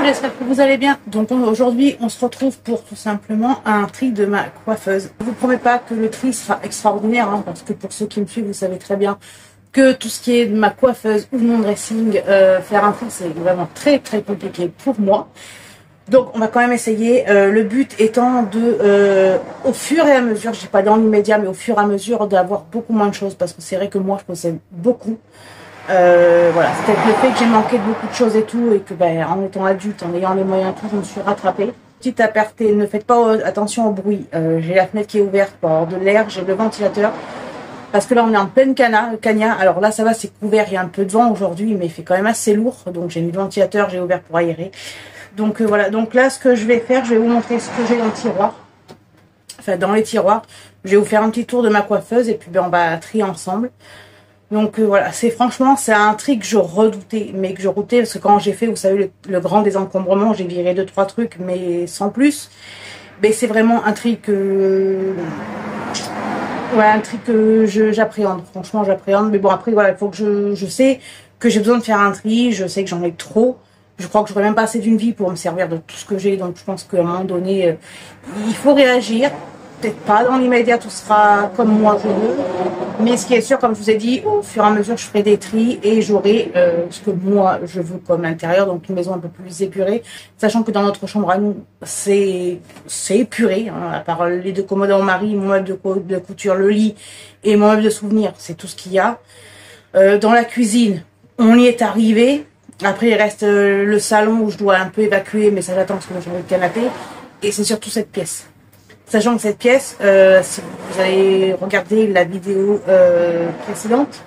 j'espère que vous allez bien. Donc aujourd'hui, on se retrouve pour tout simplement un tri de ma coiffeuse. Je vous promets pas que le tri sera extraordinaire, hein, parce que pour ceux qui me suivent, vous savez très bien que tout ce qui est de ma coiffeuse ou mon dressing, faire un tri, c'est vraiment très compliqué pour moi. Donc on va quand même essayer, le but étant de, au fur et à mesure, je dis pas dans l'immédiat, mais au fur et à mesure d'avoir beaucoup moins de choses, parce que c'est vrai que moi je possède beaucoup. Voilà, c'est peut-être le fait que j'ai manqué de beaucoup de choses et tout, et que en étant adulte, en ayant les moyens et tout, je me suis rattrapée. Petit aparté, ne faites pas attention au bruit. J'ai la fenêtre qui est ouverte pour avoir de l'air, j'ai le ventilateur, parce que là on est en pleine cagna. Alors là ça va, c'est couvert, il y a un peu de vent aujourd'hui, mais il fait quand même assez lourd, donc j'ai mis le ventilateur, j'ai ouvert pour aérer. Donc voilà, donc là ce que je vais faire, je vais vous montrer ce que j'ai dans le tiroir. Enfin dans les tiroirs, je vais vous faire un petit tour de ma coiffeuse et puis on va trier ensemble. Donc voilà, franchement, c'est un tri que je redoutais, mais que je redoutais parce que quand j'ai fait, vous savez, le grand désencombrement, j'ai viré 2-3 trucs, mais sans plus. Mais c'est vraiment un tri que, ouais, un tri que j'appréhende. Franchement, j'appréhende. Mais bon, après, voilà, il faut que je sais que j'ai besoin de faire un tri. Je sais que j'en ai trop. Je crois que j'aurais même pas assez d'une vie pour me servir de tout ce que j'ai. Donc je pense qu'à un moment donné, il faut réagir. Peut-être pas dans l'immédiat, tout sera comme moi je veux. Mais ce qui est sûr, comme je vous ai dit, au fur et à mesure, je ferai des tris et j'aurai ce que moi je veux comme intérieur, donc une maison un peu plus épurée. Sachant que dans notre chambre à nous, c'est épuré, hein, à part les deux commodes à mon mari, mon meuble de couture, le lit et mon meuble de souvenir, c'est tout ce qu'il y a. Dans la cuisine, on y est arrivé. Après, il reste le salon où je dois un peu évacuer, mais ça j'attends parce que moi j'ai le canapé. Et c'est surtout cette pièce. Sachant que cette pièce, si vous avez regardé la vidéo précédente,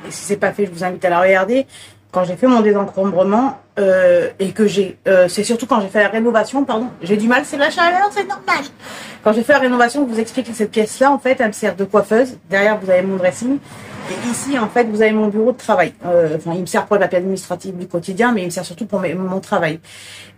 et si c'est pas fait, je vous invite à la regarder, quand j'ai fait mon désencombrement, et que c'est surtout quand j'ai fait la rénovation, pardon, j'ai du mal, c'est la chaleur, c'est normal. Quand j'ai fait la rénovation, je vous explique que cette pièce-là, en fait, elle me sert de coiffeuse. Derrière, vous avez mon dressing. Et ici, en fait, vous avez mon bureau de travail. Enfin, il me sert pour les papiers administratifs du quotidien, mais il me sert surtout pour mon travail.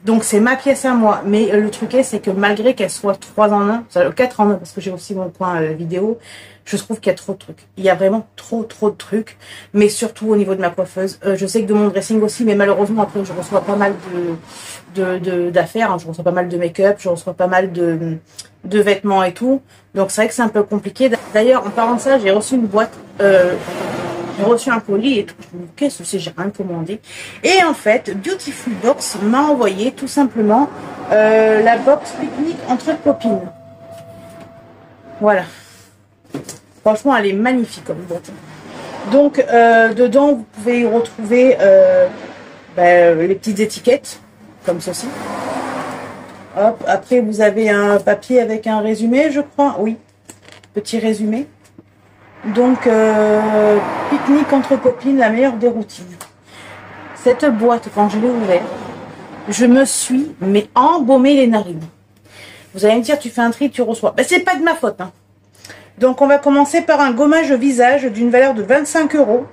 Donc, c'est ma pièce à moi. Mais le truc est, c'est que malgré qu'elle soit 3 en 1, 4 en 1, parce que j'ai aussi mon coin vidéo, je trouve qu'il y a trop de trucs. Il y a vraiment trop de trucs. Mais surtout au niveau de ma coiffeuse. Je sais que de mon dressing aussi, mais malheureusement, après, je reçois pas mal d'affaires. Hein. Je reçois pas mal de make-up, je reçois pas mal de vêtements et tout. Donc, c'est vrai que c'est un peu compliqué. D'ailleurs, en parlant de ça, j'ai reçu une boîte... j'ai reçu un colis et tout. Qu'est-ce que c'est? J'ai rien commandé. Et en fait, Beautiful Box m'a envoyé tout simplement la box pique-nique entre copines. Voilà. Franchement, elle est magnifique comme boîte. Donc, dedans, vous pouvez y retrouver les petites étiquettes, comme ceci. Hop. Après, vous avez un papier avec un résumé, je crois. Oui, petit résumé. Donc, pique-nique entre copines, la meilleure des routines. Cette boîte, quand je l'ai ouverte, je me suis embaumé les narines. Vous allez me dire, tu fais un tri, tu reçois. C'est pas de ma faute. Hein. Donc, on va commencer par un gommage visage d'une valeur de 25 €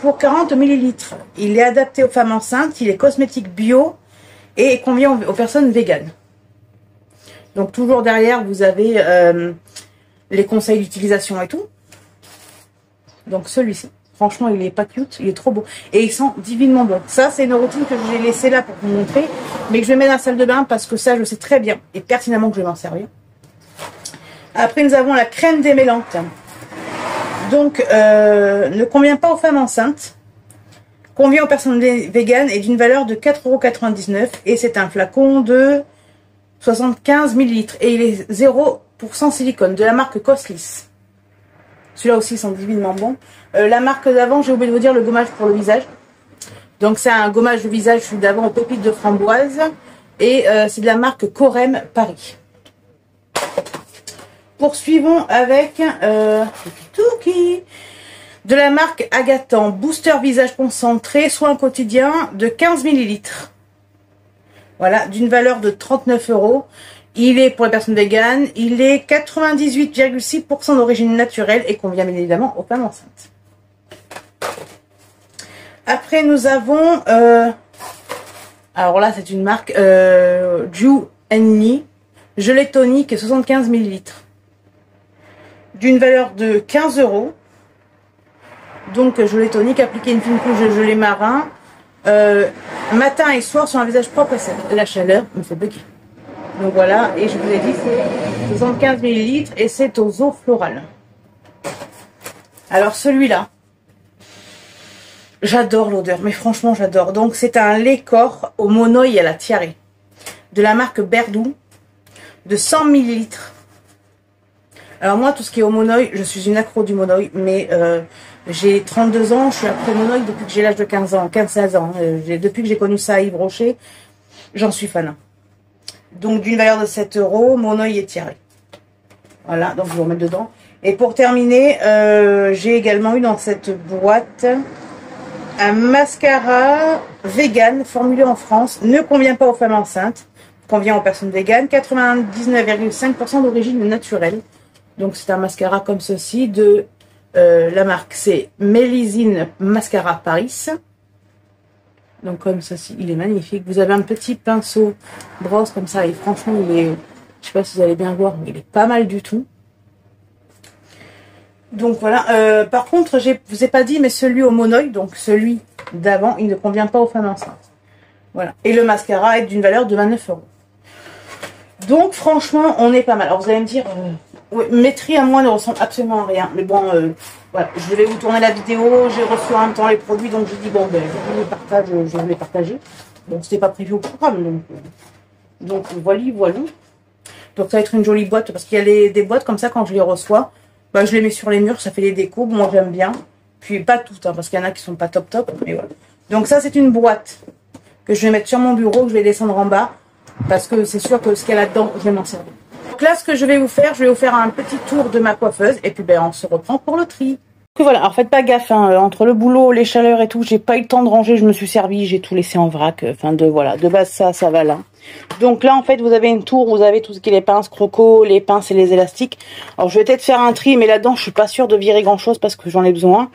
pour 40 ml. Il est adapté aux femmes enceintes, il est cosmétique bio et convient aux personnes véganes. Donc, toujours derrière, vous avez... les conseils d'utilisation et tout. Donc celui-ci, franchement, il est pas cute, il est trop beau. Et il sent divinement bon. Ça, c'est une routine que j'ai laissée là pour vous montrer, mais que je vais mettre dans la salle de bain parce que ça, je sais très bien et pertinemment que je vais m'en servir. Après, nous avons la crème démêlante. Donc, ne convient pas aux femmes enceintes. Convient aux personnes véganes et d'une valeur de 4,99 € et c'est un flacon de 75 ml et il est 0% silicone de la marque Coslis. Celui-là aussi sent divinement bon. La marque d'avant, j'ai oublié de vous dire le gommage pour le visage. Donc c'est un gommage de visage, celui d'avant aux pépites de framboise. Et c'est de la marque Corem Paris. Poursuivons avec de la marque Agatan Booster Visage Concentré, soin quotidien de 15 ml. Voilà, d'une valeur de 39 €. Il est pour les personnes véganes. Il est 98,6% d'origine naturelle et convient bien évidemment aux femmes enceintes. Après, nous avons... alors là, c'est une marque Ju Enni. Gelée tonique 75 ml. D'une valeur de 15 €. Donc, gelée tonique, appliquer une fine couche de gelée marin. Matin et soir sur un visage propre et sec. La chaleur me fait bugger. Donc voilà, et je vous ai dit, c'est 75 ml et c'est aux eaux florales. Alors celui-là, j'adore l'odeur, mais franchement j'adore. Donc c'est un lait corps au monoï à la tiare de la marque Berdou de 100 ml. Alors moi, tout ce qui est au monoï, je suis une accro du monoï, mais j'ai 32 ans, je suis accro au monoï depuis que j'ai l'âge de 15 ans, 15-16 ans. Depuis que j'ai connu ça à Yves Rocher, j'en suis fan. Donc d'une valeur de 7 €, monoï et tiare. Voilà, donc je vais vous remettre dedans. Et pour terminer, j'ai également eu dans cette boîte un mascara vegan formulé en France, ne convient pas aux femmes enceintes, convient aux personnes véganes, 99,5% d'origine naturelle. Donc c'est un mascara comme ceci de la marque, c'est Mélisine Mascara Paris. Donc comme ceci, il est magnifique. Vous avez un petit pinceau brosse comme ça et franchement il est, je sais pas si vous allez bien voir, mais il est pas mal du tout. Donc voilà, par contre je vous ai pas dit, mais celui au monoï, donc celui d'avant, il ne convient pas aux femmes enceintes. Voilà, et le mascara est d'une valeur de 29 €. Donc franchement on est pas mal. Alors vous allez me dire, mes tris à moi ne ressemblent absolument à rien, mais bon, voilà, je devais vous tourner la vidéo, j'ai reçu en même temps les produits, donc je dis bon ben je vous les partage, je vais les partager. Bon, c'était pas prévu au programme, donc voilà. Donc ça va être une jolie boîte, parce qu'il y a des boîtes comme ça, quand je les reçois, bah, je les mets sur les murs, ça fait des décos, moi j'aime bien. Puis pas toutes, hein, parce qu'il y en a qui sont pas top, mais voilà. Donc ça c'est une boîte que je vais mettre sur mon bureau, que je vais descendre en bas, parce que c'est sûr que ce qu'il y a là-dedans, je vais m'en servir. Donc là, ce que je vais vous faire un petit tour de ma coiffeuse, et puis ben on se reprend pour le tri. Donc voilà, alors faites pas gaffe, hein, entre le boulot, les chaleurs et tout, j'ai pas eu le temps de ranger, je me suis servi, j'ai tout laissé en vrac, enfin voilà, de base ça va là. Donc là en fait vous avez une tour, vous avez tout ce qui est les pinces croco, les pinces et les élastiques. Alors je vais peut-être faire un tri, mais là-dedans je suis pas sûre de virer grand chose parce que j'en ai besoin.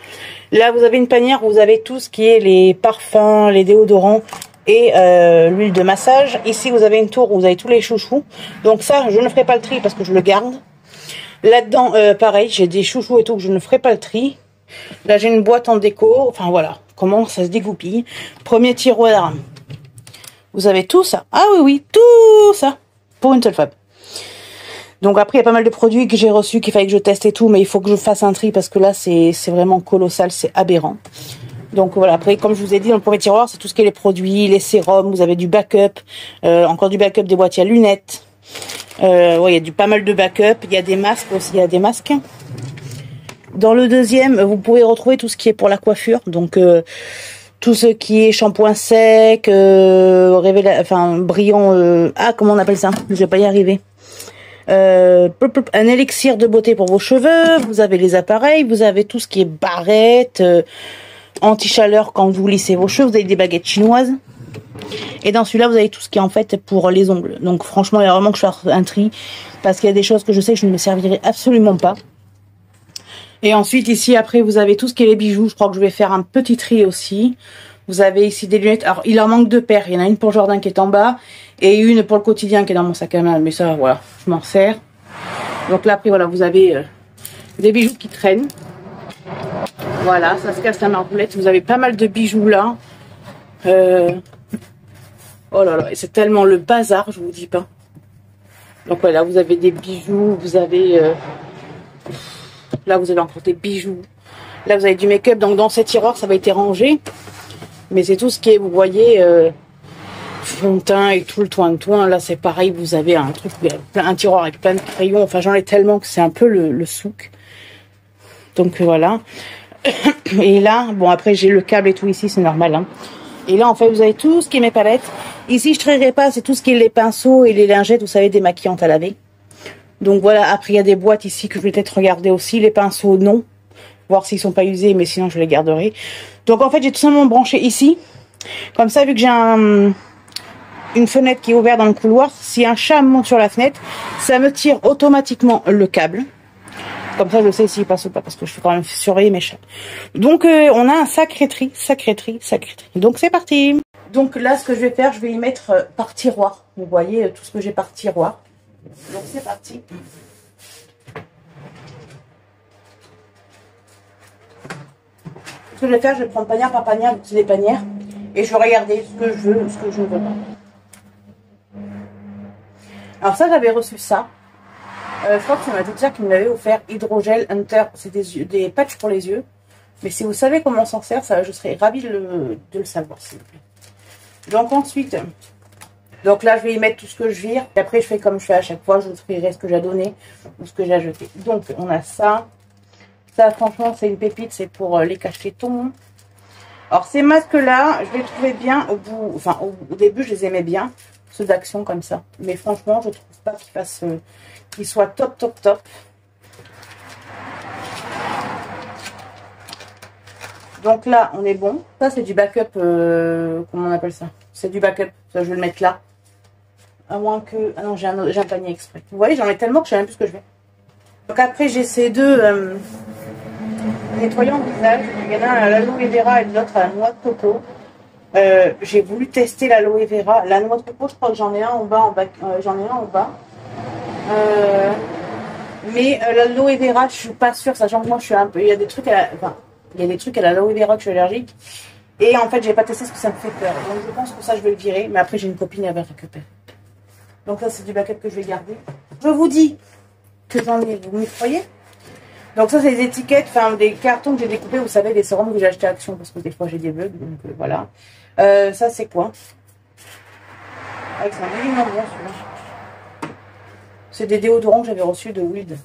Là vous avez une panière où vous avez tout ce qui est les parfums, les déodorants et l'huile de massage. Ici vous avez une tour où vous avez tous les chouchous. Donc ça je ne ferai pas le tri parce que je le garde. Là-dedans, pareil, j'ai des chouchous et tout que je ne ferai pas le tri. Là, j'ai une boîte en déco. Enfin, voilà, comment ça se dégoupille. Premier tiroir, vous avez tout ça. Ah oui, tout ça, pour une seule femme. Donc après, il y a pas mal de produits que j'ai reçus, qu'il fallait que je teste et tout, mais il faut que je fasse un tri parce que là, c'est vraiment colossal, c'est aberrant. Donc voilà, après, comme je vous ai dit, dans le premier tiroir, c'est tout ce qui est les produits, les sérums, vous avez du backup, encore du backup, des boîtiers à lunettes. Ouais, il y a pas mal de backup, il y a des masques aussi, il y a des masques. Dans le deuxième, vous pouvez retrouver tout ce qui est pour la coiffure, donc tout ce qui est shampoing sec, brillant, comment on appelle ça? Je vais pas y arriver. Un élixir de beauté pour vos cheveux, vous avez les appareils, vous avez tout ce qui est barrette, anti-chaleur quand vous lissez vos cheveux, vous avez des baguettes chinoises. Et dans celui-là, vous avez tout ce qui est en fait pour les ongles. Donc franchement, il y a vraiment que je fasse un tri. Parce qu'il y a des choses que je sais que je ne me servirai absolument pas. Et ensuite, ici, après, vous avez tout ce qui est les bijoux. Je crois que je vais faire un petit tri aussi. Vous avez ici des lunettes. Alors, il en manque 2 paires. Il y en a une pour le jardin qui est en bas. Et une pour le quotidien qui est dans mon sac à main. Mais ça, voilà, je m'en sers. Donc là, après, voilà, vous avez des bijoux qui traînent. Voilà, ça se casse la margoulette. Vous avez pas mal de bijoux là. Oh là là, et c'est tellement le bazar, je vous dis pas. Donc voilà, vous avez des bijoux, vous avez... là, vous avez encore des bijoux. Là, vous avez du make-up. Donc dans ces tiroirs, ça va être rangé. Mais c'est tout ce qui est, vous voyez, fond de teint et tout le toin. Là, c'est pareil, vous avez un truc, un tiroir avec plein de crayons. Enfin, j'en ai tellement que c'est un peu le souk. Donc voilà. Et là, bon, après, j'ai le câble et tout ici, c'est normal, hein. Et là, en fait, vous avez tout ce qui est mes palettes. Ici, je ne traiterai pas, c'est tout ce qui est les pinceaux et les lingettes, vous savez, démaquillantes à laver. Donc voilà, après, il y a des boîtes ici que je vais peut-être regarder aussi. Les pinceaux, non. Voir s'ils ne sont pas usés, mais sinon, je les garderai. Donc en fait, j'ai tout simplement branché ici. Comme ça, vu que j'ai une fenêtre qui est ouverte dans le couloir, si un chat monte sur la fenêtre, ça me tire automatiquement le câble. Comme ça, je sais s'il passe ou pas, parce que je peux quand même surveiller mes chats. Donc, on a un sacré tri. Donc, c'est parti. Donc là, ce que je vais faire, je vais y mettre par tiroir. Vous voyez tout ce que j'ai par tiroir. Donc, c'est parti. Ce que je vais faire, je vais prendre panière par panière. C'est des panières. Et je vais regarder ce que je veux, ce que je ne veux pas. Alors ça, j'avais reçu ça. Je crois que c'est ma teacher qui me l'avait offert. Hydrogel Hunter. C'est des patchs pour les yeux. Mais si vous savez comment s'en sert, ça, je serais ravie de le savoir, s'il vous plaît. Donc ensuite, donc là, je vais y mettre tout ce que je vire. Et après, je fais comme je fais à chaque fois. Je vous trierai ce que j'ai donné ou ce que j'ai jeté. Donc, on a ça. Ça, franchement, c'est une pépite. C'est pour les cachetons. Alors, ces masques-là, je les trouvais bien au bout. Enfin, au début, je les aimais bien. Ceux d'action comme ça. Mais franchement, je trouve pas qu'ils soient top, top, top. Donc là, on est bon. Ça, c'est du backup. Comment on appelle ça? C'est du backup. Ça, je vais le mettre là. À moins que... Ah non, j'ai un panier exprès. Vous voyez, j'en ai tellement que je ne sais même plus ce que je fais. Donc après, j'ai ces deux nettoyants de visage. Il y en a un à l'aloe vera et l'autre à la noix de coco. J'ai voulu tester l'aloe vera. La noix de coco, je crois que j'en ai un en bas. J'en ai un en bas. Mais l'aloe vera, je suis pas sûre. Sachant que moi, je suis un peu... Il y a des trucs il y a des trucs à l'aloe vera que je suis allergique. Et en fait, j'ai pas testé parce que ça me fait peur. Donc je pense que ça, je vais le virer. Mais après, j'ai une copine, elle va le récupérer. Donc ça, c'est du backup que je vais garder. Je vous dis que j'en ai, vous me croyez? Donc ça, c'est des étiquettes, enfin des cartons que j'ai découpés. Vous savez, des sérums que j'ai achetés à Action parce que des fois, j'ai des bugs. Donc voilà. Ça, c'est quoi? Ah, c'est un joli nom, bien celui-là. C'est des déodorants que j'avais reçus de Wild.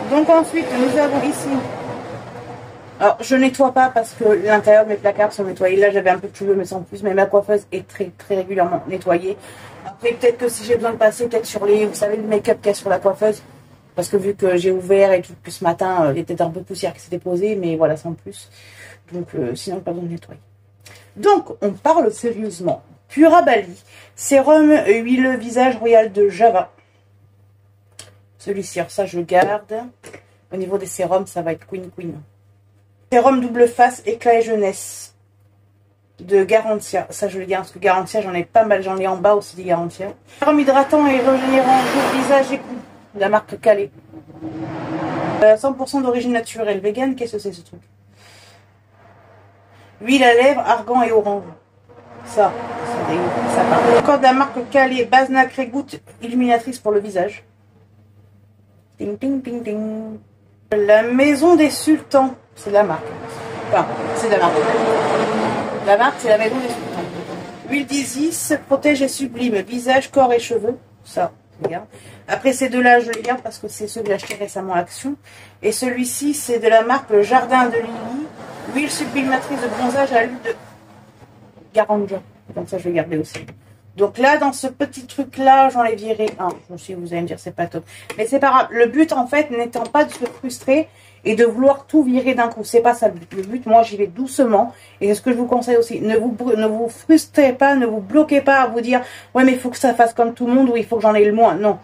Donc ensuite, nous avons ici... Alors, je nettoie pas parce que l'intérieur de mes placards sont nettoyés. Là, j'avais un peu de cheveux, mais sans plus. Mais ma coiffeuse est très, très régulièrement nettoyée. Après, peut-être que si j'ai besoin de passer, peut-être sur les... Vous savez, le make-up qu'il y a sur la coiffeuse. Parce que vu que j'ai ouvert et tout depuis ce matin, il y a peut-être un peu de poussière qui s'était posée. Mais voilà, sans plus. Donc, sinon, pas besoin de nettoyer. Donc, on parle sérieusement. Pura Bali. Sérum huileux visage royal de Java. Celui-ci, alors ça, je le garde. Au niveau des sérums, ça va être Queen. Sérum double face, éclat et jeunesse de Garantia. Ça, je le garde parce que Garantia, j'en ai pas mal. J'en ai en bas aussi des Garantia. Sérum hydratant et régénérant de visage et cou. De la marque Calais. 100% d'origine naturelle. Vegan, qu'est-ce que c'est ce truc? Huile à lèvres, argan et orange. Ça part. Encore de la marque Calais. Base nacrée goutte illuminatrice pour le visage. Ting, ting, ting, ting. La maison des sultans. C'est de la marque. Enfin, c'est de la marque. La marque, c'est la maison des sultans. Huile d'Isis, protège et sublime. Visage, corps et cheveux. Ça, je garde. Après, ces deux-là, je les garde parce que c'est ceux que j'ai achetés récemment à Action. Et celui-ci, c'est de la marque Le Jardin de Lily. Huile sublimatrice de bronzage à l'huile de Garanja. Comme ça, je vais garder aussi. Donc là, dans ce petit truc-là, j'en ai viré un. Je sais, vous allez me dire, c'est pas top. Mais c'est pas grave. Le but, en fait, n'étant pas de se frustrer et de vouloir tout virer d'un coup. C'est pas ça le but. Le but, moi, j'y vais doucement. Et c'est ce que je vous conseille aussi. Ne vous frustrez pas, ne vous bloquez pas à vous dire, ouais, mais il faut que ça fasse comme tout le monde ou il faut que j'en ai le moins. Non.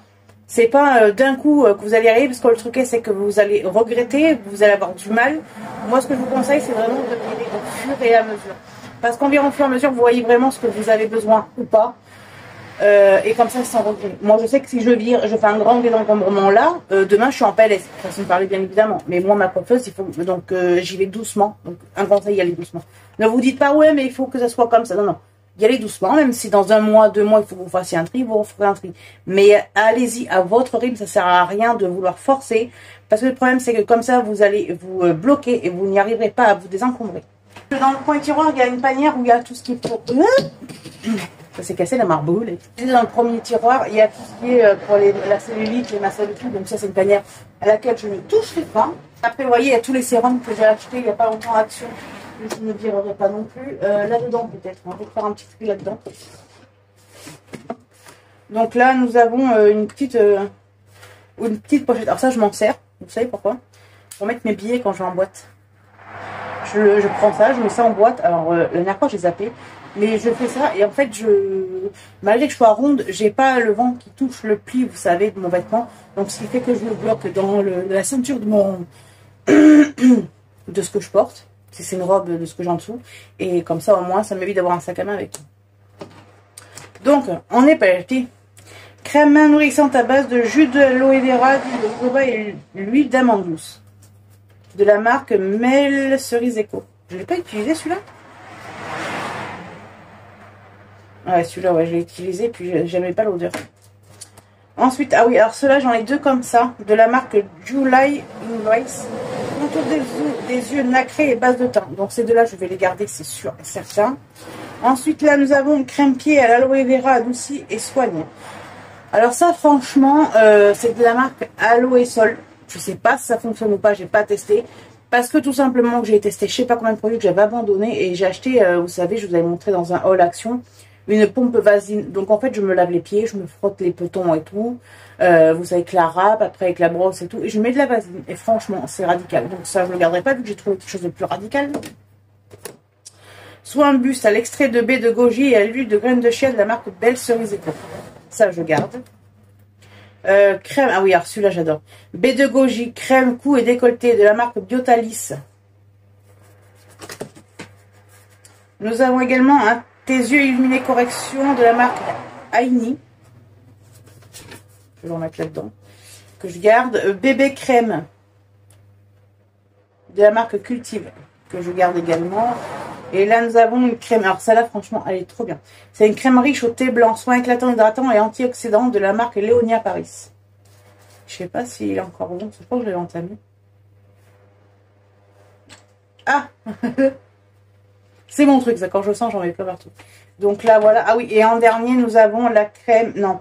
C'est pas d'un coup que vous allez arriver, parce que le truc est, c'est que vous allez regretter, vous allez avoir du mal. Moi, ce que je vous conseille, c'est vraiment de virer au fur et à mesure. Parce qu'en virant au fur et à mesure, vous voyez vraiment ce que vous avez besoin ou pas. Et comme ça, sans regret. Moi, je sais que si je vire, je fais un grand désencombrement là, demain, je suis en PLS. Façon de parler, bien évidemment. Mais moi, ma coiffeuse, il faut... Donc, j'y vais doucement. Donc, un conseil, y aller doucement. Ne vous dites pas, ouais, mais il faut que ça soit comme ça. Non, non. Y aller doucement. Même si dans 1 mois, 2 mois, il faut que vous fassiez un tri, vous ferez un tri. Mais allez-y à votre rythme. Ça sert à rien de vouloir forcer. Parce que le problème, c'est que comme ça, vous allez vous bloquer et vous n'y arriverez pas à vous désencombrer. Dans le coin tiroir, il y a une panière où il y a tout ce qui est pour... Ça s'est cassé la marboule. Dans le premier tiroir, il y a tout ce qui est pour la cellulite, les massages et tout. Donc ça, c'est une panière à laquelle je ne toucherai pas. Après, vous voyez, il y a tous les sérums que j'ai achetés il n'y a pas longtemps à Action. Que je ne virerai pas non plus. Là-dedans, peut-être. On va faire un petit truc là-dedans. Donc là, nous avons une petite pochette. Alors ça, je m'en sers. Vous savez pourquoi? Pour mettre mes billets quand je vais en boîte. Je prends ça, je mets ça en boîte. Alors, la dernière fois, j'ai zappé. Mais je fais ça et en fait, malgré que je sois ronde, j'ai pas le ventre qui touche le pli, vous savez, de mon vêtement. Donc, ce qui fait que je le bloque dans la ceinture de mon de ce que je porte. Si c'est une robe, de ce que j'ai en dessous. Et comme ça, au moins, ça m'évite d'avoir un sac à main avec. Donc, on est parti. Crème main nourrissante à base de jus d'aloe vera, d'huile de jojoba et l'huile d'amande douce. de la marque Mel Cerise Eco. Je ne l'ai pas utilisé celui-là. Ouais, celui-là, ouais, je l'ai utilisé, puis j'aimais pas l'odeur. Ensuite, ah oui, alors ceux-là, j'en ai deux comme ça, de la marque July Invoice. Contour des yeux nacrés et base de teint. Donc ces deux-là, je vais les garder, c'est sûr et certain. Ensuite, là, nous avons crème pied à l'aloe vera adouci et soigne. Alors ça, franchement, c'est de la marque Aloe Sol. Je sais pas si ça fonctionne ou pas, j'ai pas testé. Parce que tout simplement, que j'ai testé je sais pas combien de produits que j'avais abandonné. Et j'ai acheté, vous savez, je vous avais montré dans un haul action, une pompe vasine. Donc en fait, je me lave les pieds, je me frotte les petons et tout. Vous savez, avec la râpe, après avec la brosse et tout. Et je mets de la vasine. Et franchement, c'est radical. Donc ça, je ne le garderai pas vu que j'ai trouvé quelque chose de plus radical. Soit un buste à l'extrait de baie de goji et à l'huile de graines de chia de la marque Belle Cerise Eco. Ça, je garde. Crème, ah oui, alors celui-là, j'adore. Baie de goji, crème, cou et décolleté de la marque Biotalis. Nous avons également un tes yeux illuminés correction de la marque Aini. Je vais en mettre là-dedans. Que je garde. Bébé crème de la marque Cultive. Que je garde également. Et là, nous avons une crème. Alors, celle-là, franchement, elle est trop bien. C'est une crème riche au thé blanc, soin éclatant, hydratant et antioxydant de la marque Léonia Paris. Je sais pas s'il est encore bon. Je crois que je l'ai entamé. Ah c'est mon truc, ça. Quand je le sens, j'en mets plein partout. Donc là, voilà. Ah oui, et en dernier, nous avons la crème... Non.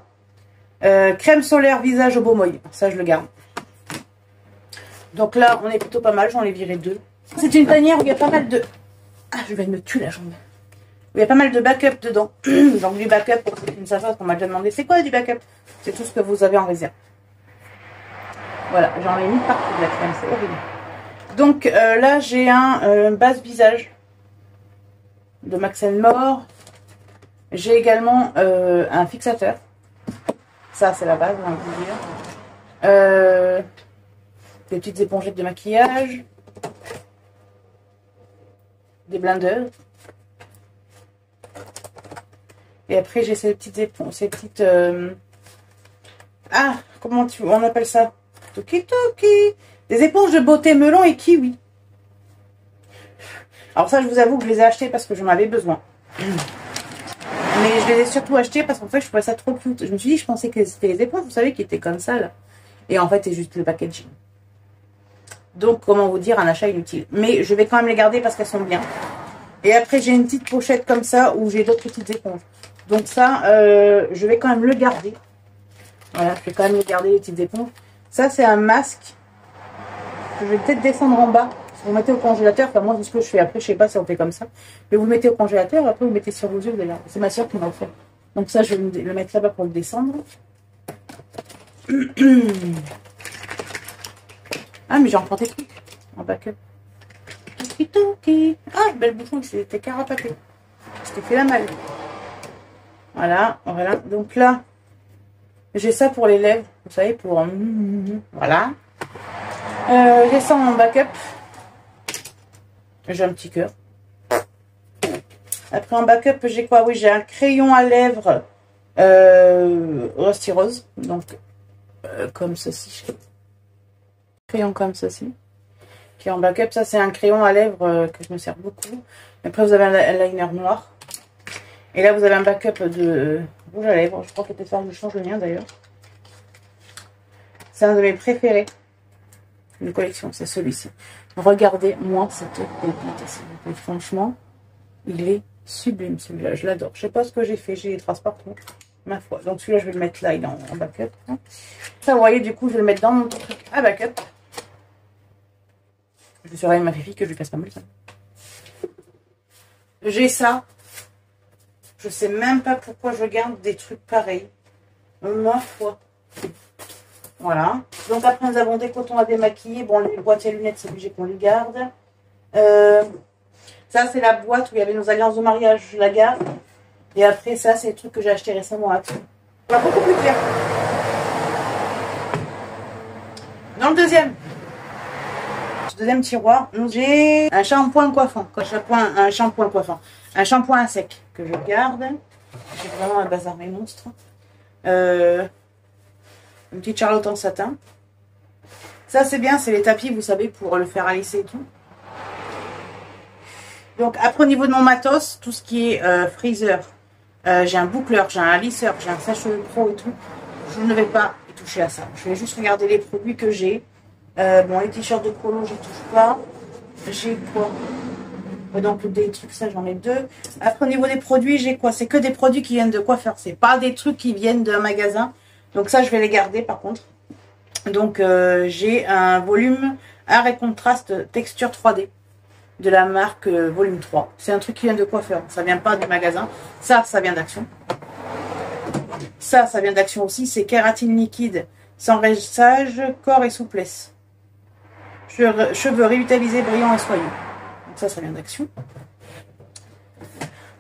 Crème solaire visage au Beaumoy. Ça, je le garde. Donc là, on est plutôt pas mal. J'en ai viré deux. C'est une tanière où il y a pas mal de... Ah, je vais me tuer la jambe. Il y a pas mal de backup dedans. Donc du backup, pour ceux qui ne savent pas, qu'on m'a déjà demandé, c'est quoi du backup? C'est tout ce que vous avez en réserve. Voilà, j'en ai mis partout de la crème, c'est horrible. Donc là, j'ai un base visage de Max More. J'ai également un fixateur. Ça, c'est la base, on va vous dire. Des petites épongettes de maquillage. Des blenders. Et après, j'ai ces petites éponges, ces petites... Ah, comment on appelle ça? Toki toki. Des éponges de beauté melon et kiwi. Alors ça, je vous avoue que je les ai achetées parce que j'en avais besoin. Mais je les ai surtout achetées parce qu'en fait, je trouvais ça trop cute. Je me suis dit, je pensais que c'était les éponges, vous savez, qui étaient comme ça, là. Et en fait, c'est juste le packaging. Donc, comment vous dire, un achat inutile. Mais je vais quand même les garder parce qu'elles sont bien. Et après, j'ai une petite pochette comme ça où j'ai d'autres petites éponges. Donc ça, je vais quand même le garder. Voilà, je vais quand même le garder, les petites éponges. Ça, c'est un masque que je vais peut-être descendre en bas. Vous mettez au congélateur, enfin moi c'est ce que je fais après, je sais pas si on fait comme ça. Mais vous le mettez au congélateur, après vous le mettez sur vos yeux d'ailleurs. C'est ma soeur qui m'a offert. Donc ça je vais le mettre là-bas pour le descendre. Ah mais j'ai emprunté des trucs en backup. Ah belle bouton, c'était carapaté. Je t'ai fait la malle. Voilà, voilà. Donc là, j'ai ça pour les lèvres, vous savez, pour... Voilà. J'ai ça en backup. J'ai un petit cœur. Après en backup, j'ai quoi? Oui, j'ai un crayon à lèvres Rusty Rose. Donc, comme ceci. Crayon comme ceci. Qui est en backup. Ça, c'est un crayon à lèvres que je me sers beaucoup. Après, vous avez un liner noir. Et là, vous avez un backup de rouge à lèvres. Je crois que peut-être que je change le mien d'ailleurs. C'est un de mes préférés. Une collection, c'est celui-ci. Regardez-moi cette pépite, s'il vous plaît. Franchement, il est sublime celui-là. Je l'adore. Je sais pas ce que j'ai fait. J'ai les traces partout. Ma foi. Donc celui-là, je vais le mettre là. Il est en backup. Ça, vous voyez, du coup, je vais le mettre dans mon truc à backup. Je surveille ma fifi que je lui fasse pas mal ça. J'ai ça. Je sais même pas pourquoi je garde des trucs pareils. Ma foi. Voilà. Donc après, nous avons des cotons à démaquiller. Bon, les boîtes et lunettes, c'est obligé qu'on les garde. Ça, c'est la boîte où il y avait nos alliances de mariage. Je la garde. Et après, ça, c'est le truc que j'ai acheté récemment à tout. On va beaucoup plus clair. Dans le deuxième tiroir, j'ai un shampoing coiffant. Un shampoing coiffant. Un shampoing à sec que je garde. J'ai vraiment un bazar mes monstres. Une petite Charlotte en satin. Ça, c'est bien, c'est les tapis, vous savez, pour le faire lisser et tout. Donc, après, au niveau de mon matos, tout ce qui est freezer, j'ai un boucleur, j'ai un lisseur, j'ai un sèche-cheveux pro et tout. Je ne vais pas y toucher à ça. Je vais juste regarder les produits que j'ai. Bon, les t-shirts de polo, je touche pas. J'ai quoi? Donc, des trucs, ça, j'en ai 2. Après, au niveau des produits, j'ai quoi? C'est que des produits qui viennent de coiffeur. C'est pas des trucs qui viennent d'un magasin. Donc, ça, je vais les garder, par contre. Donc, j'ai un volume art et contraste texture 3D de la marque volume 3. C'est un truc qui vient de coiffeur. Ça vient pas du magasin. Ça vient d'Action. Ça vient d'Action aussi. C'est kératine liquide, sans rinçage, corps et souplesse. Cheveux revitalisés, brillants et soyeux. Donc ça vient d'Action.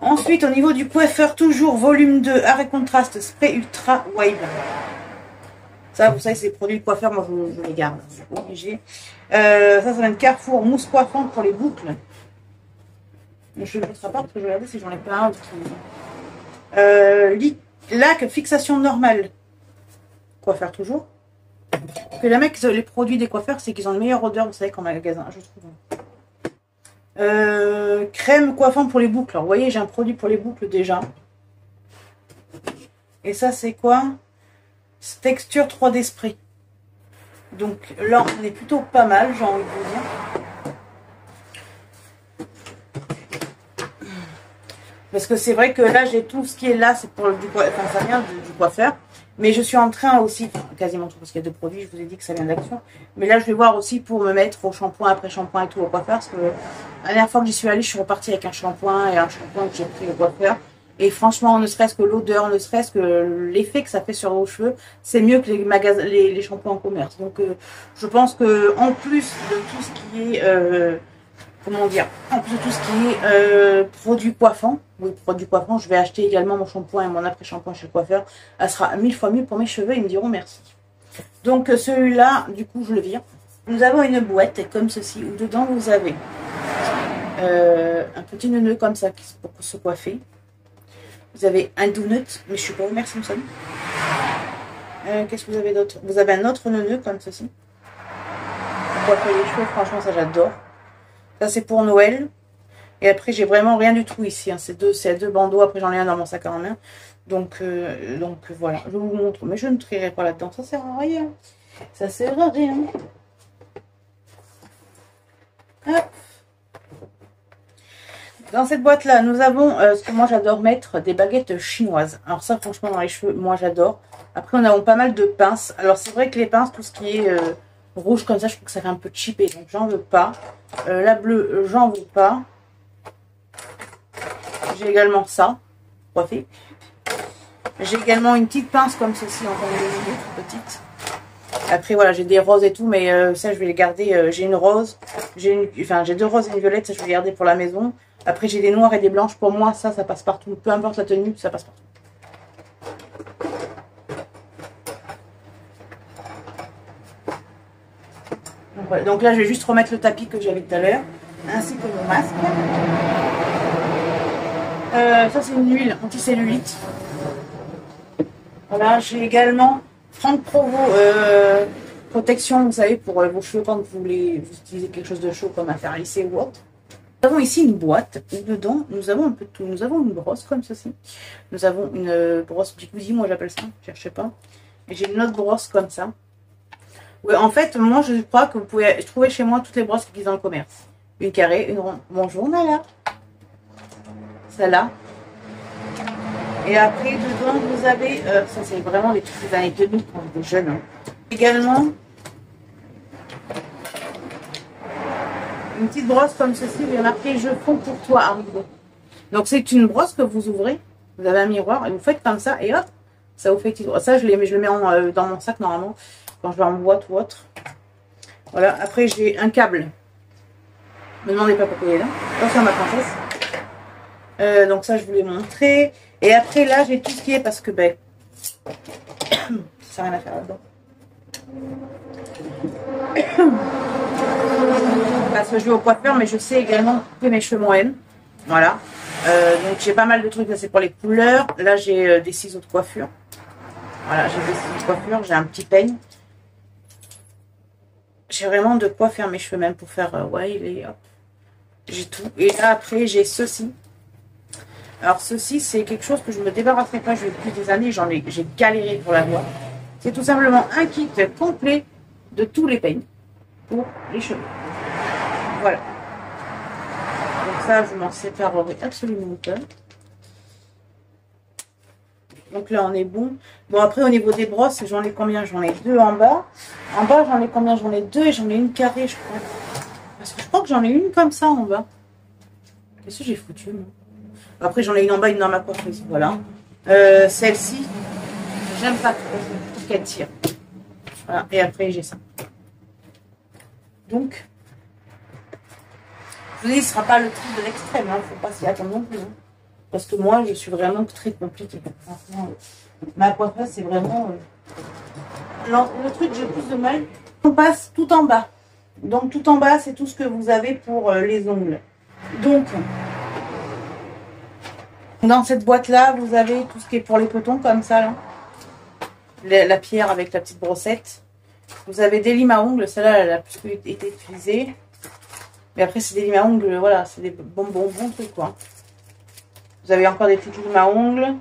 Ensuite, au niveau du coiffeur, toujours volume 2, art et contraste, spray ultra wave. Ça, vous savez, c'est des produits de coiffeur, moi je les garde, je suis obligée. Ça vient de Carrefour, mousse coiffante pour les boucles. Je ne le mettrai pas parce que je vais regarder si j'en ai pas un autre. Lac, fixation normale. Coiffeur toujours. Que les mecs, les produits des coiffeurs, c'est qu'ils ont une meilleure odeur, vous savez, qu'en magasin, je trouve. Crème coiffant pour les boucles. Alors, vous voyez, j'ai un produit pour les boucles déjà. Et ça, c'est quoi? Texture 3D spray. Donc là, on est plutôt pas mal, j'ai envie de vous dire. Parce que c'est vrai que là, j'ai tout ce qui est là, c'est pour du coiffeur, enfin, ça vient du coiffeur. Mais je suis en train aussi, enfin, quasiment tout, parce qu'il y a 2 produits, je vous ai dit que ça vient d'Action. Mais là, je vais voir aussi pour me mettre au shampoing, après shampoing et tout au coiffeur. Parce que la dernière fois que j'y suis allée, je suis repartie avec un shampoing et un shampoing que j'ai pris au coiffeur. Et franchement, ne serait-ce que l'odeur, ne serait-ce que l'effet que ça fait sur vos cheveux, c'est mieux que les magasins, les shampoings en commerce. Donc, je pense que en plus de tout ce qui est, comment dire, en plus de tout ce qui est produits coiffants, oui, produits coiffants, je vais acheter également mon shampoing et mon après-shampoing chez le coiffeur. Elle sera 1000 fois mieux pour mes cheveux, ils me diront merci. Donc, celui-là, du coup, je le vire. Nous avons une boîte comme ceci, où dedans vous avez un petit nœud comme ça pour se coiffer. Vous avez un donut, mais je suis pas Homer Simpson. Qu'est-ce que vous avez d'autre? Vous avez un autre nœud comme ceci. Pour coiffer les cheveux, franchement, ça j'adore. Ça, c'est pour Noël. Et après, j'ai vraiment rien du tout ici. Hein. C'est deux bandeaux. Après, j'en ai un dans mon sac à main. Donc voilà, je vous montre. Mais je ne trierai pas là-dedans. Ça sert à rien. Ça sert à rien. Hop. Dans cette boîte-là, nous avons ce que moi j'adore mettre, des baguettes chinoises. Alors ça, franchement, dans les cheveux, moi j'adore. Après, on a pas mal de pinces. Alors c'est vrai que les pinces, tout ce qui est rouge comme ça, je trouve que ça fait un peu cheapé. Donc j'en veux pas. La bleue, j'en veux pas. J'ai également ça. Coiffé. J'ai également une petite pince comme ceci, en forme de toute petite. Après, voilà, j'ai des roses et tout, mais ça, je vais les garder. J'ai une rose. J'ai 2 roses et une violette. Ça, je vais les garder pour la maison. Après, j'ai des noires et des blanches. Pour moi, ça passe partout. Peu importe la tenue, ça passe partout. Donc, voilà. Donc là, je vais juste remettre le tapis que j'avais tout à l'heure, ainsi que mon masque. Ça, c'est une huile anticellulite. Voilà, j'ai également Franck Provo protection, vous savez, pour vos cheveux quand vous utilisez quelque chose de chaud comme à faire lisser ou autre. Nous avons ici une boîte où dedans nous avons un peu de tout. Nous avons une brosse comme ceci. Nous avons une brosse jacuzzi, moi j'appelle ça, cherchez pas. Et j'ai une autre brosse comme ça. Ouais, en fait, moi je crois que vous pouvez trouver chez moi toutes les brosses qui existent dans le commerce. Une carrée, une ronde. Bonjour Nala. Celle-là. Et après, dedans, vous avez, ça c'est vraiment les trucs des années 2000 quand vous êtes jeune. Hein. Également, une petite brosse comme ceci, il y en a marqué je fonds pour toi, Arrigo. Donc c'est une brosse que vous ouvrez, vous avez un miroir et vous faites comme ça et hop, ça vous fait petit. Ça je le mets dans mon sac normalement quand je vais en boîte ou autre. Voilà, après j'ai un câble. Ne me demandez pas pourquoi il est là. Attention ma princesse. Donc ça je vous l'ai montré. Et après là j'ai tout ce qui est parce que ben ça n'a rien à faire là-dedans. Parce que je vais au coiffeur, mais je sais également couper mes cheveux moyennes. Voilà. Donc j'ai pas mal de trucs, là c'est pour les couleurs. Là j'ai des ciseaux de coiffure. Voilà, j'ai des ciseaux de coiffure, j'ai un petit peigne. J'ai vraiment de quoi faire mes cheveux, même pour faire, ouais, hop. J'ai tout. Et là, après, j'ai ceci. Alors, ceci, c'est quelque chose que je me débarrasserai pas depuis des années. J'ai galéré pour l'avoir. C'est tout simplement un kit complet de tous les peignes pour les cheveux. Voilà. Donc ça, je m'en séparerai absolument pas. Donc là, on est bon. Bon, après, au niveau des brosses, j'en ai combien? J'en ai 2 en bas. En bas, j'en ai combien? J'en ai 2 et j'en ai une carrée, je crois. Parce que je crois que j'en ai une comme ça en bas. Qu'est-ce que j'ai foutu, moi? Après, j'en ai une en bas, une dans ma coiffeuse. Voilà. Celle-ci, j'aime pas trop. Je trouve qu'elle tire. Voilà. Et après, j'ai ça. Donc, je vous dis, ce ne sera pas le truc de l'extrême. Il ne faut pas s'y attendre non plus. Hein. Parce que moi, je suis vraiment très compliquée. Franchement, ma coiffeuse, c'est vraiment le truc que j'ai le plus de mal. On passe tout en bas. Donc, tout en bas, c'est tout ce que vous avez pour les ongles. Donc, dans cette boîte-là, vous avez tout ce qui est pour les petons, comme ça. Là. La pierre avec la petite brossette. Vous avez des limes à ongles. Celle-là, elle a plus été utilisée. Mais après, c'est des limes à ongles. Voilà, c'est des bons trucs, quoi. Vous avez encore des petites limes à ongles.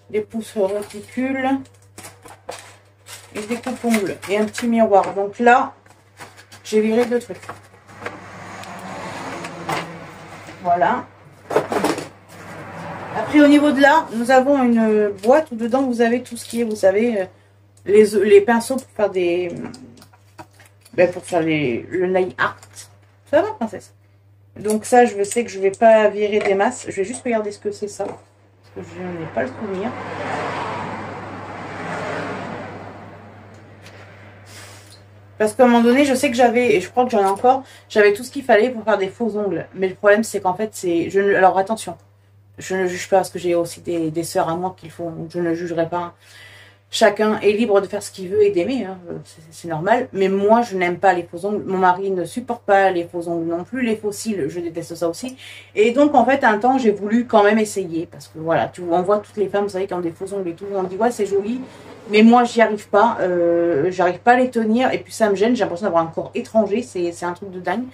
Des pousses réticules. Et des coupes-ongles. Et un petit miroir. Donc là, j'ai viré 2 trucs. Voilà. Après, au niveau de là, nous avons une boîte où dedans, vous avez tout ce qui est, vous savez, les pinceaux pour faire des... pour faire le nail art. Ça va, princesse? Donc ça, je sais que je vais pas virer des masses. Je vais juste regarder ce que c'est ça. Parce que je n'ai pas le souvenir. Parce qu'à un moment donné, je sais que j'avais, et je crois que j'en ai encore, j'avais tout ce qu'il fallait pour faire des faux ongles. Mais le problème, c'est qu'en fait, c'est... Alors attention, je ne juge pas parce que j'ai aussi des sœurs à moi qui le font. Donc je ne jugerai pas. Chacun est libre de faire ce qu'il veut et d'aimer, hein, c'est normal. Mais moi, je n'aime pas les faux ongles. Mon mari ne supporte pas les faux ongles non plus. Les faux cils, je déteste ça aussi. Et donc, en fait, un temps, j'ai voulu quand même essayer. Parce que voilà, on voit toutes les femmes, vous savez, qui ont des faux ongles et tout. On dit, ouais, c'est joli. Mais moi, j'y arrive pas. J'arrive pas à les tenir. Et puis, ça me gêne. J'ai l'impression d'avoir un corps étranger. C'est un truc de dingue.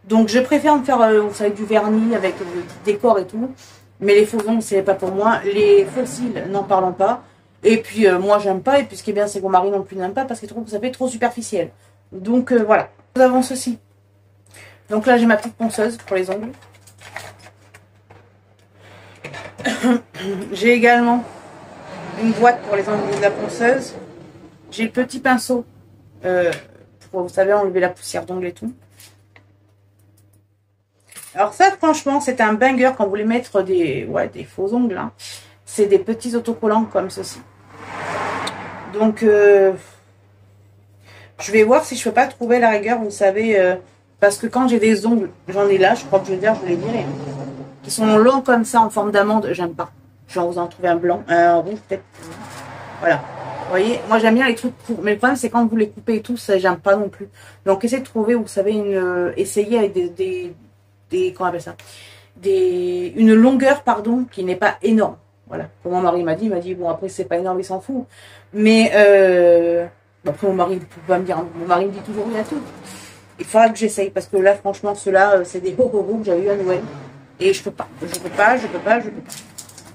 Donc, je préfère me faire, vous savez, du vernis avec le décor et tout. Mais les faux ongles, c'est pas pour moi. Les faux cils, n'en parlons pas. Et puis, moi, j'aime pas. Et puis, ce qui est bien, c'est que mon mari non plus n'aime pas parce qu'il trouve que ça fait trop superficiel. Donc, voilà. Nous avons ceci. Donc là, j'ai ma petite ponceuse pour les ongles. J'ai également une boîte pour les ongles de la ponceuse. J'ai le petit pinceau pour, vous savez, enlever la poussière d'ongles et tout. Alors ça, franchement, c'est un banger quand vous voulez mettre des faux ongles. Hein. C'est des petits autocollants comme ceci. Donc, je vais voir si je peux pas trouver la rigueur, vous savez, parce que quand j'ai des ongles, j'en ai là, je crois que je vais dire, je les virer. Qui sont longs comme ça, en forme d'amande, j'aime pas. Genre, vous en trouvez un blanc, un rouge peut-être. Voilà. Vous voyez, moi j'aime bien les trucs courts. Mais le problème, c'est quand vous les coupez et tout, ça, j'aime pas non plus. Donc, essayez de trouver, vous savez, essayez avec comment on appelle ça, une longueur, pardon, qui n'est pas énorme. Voilà, comme mon mari m'a dit, bon après c'est pas énorme, il s'en fout. Mais après mon mari ne peut pas me dire, mon mari me dit toujours oui à tout. Il faudra que j'essaye parce que là franchement ceux-là c'est des ho que j'avais eu à Noël. Et je peux pas.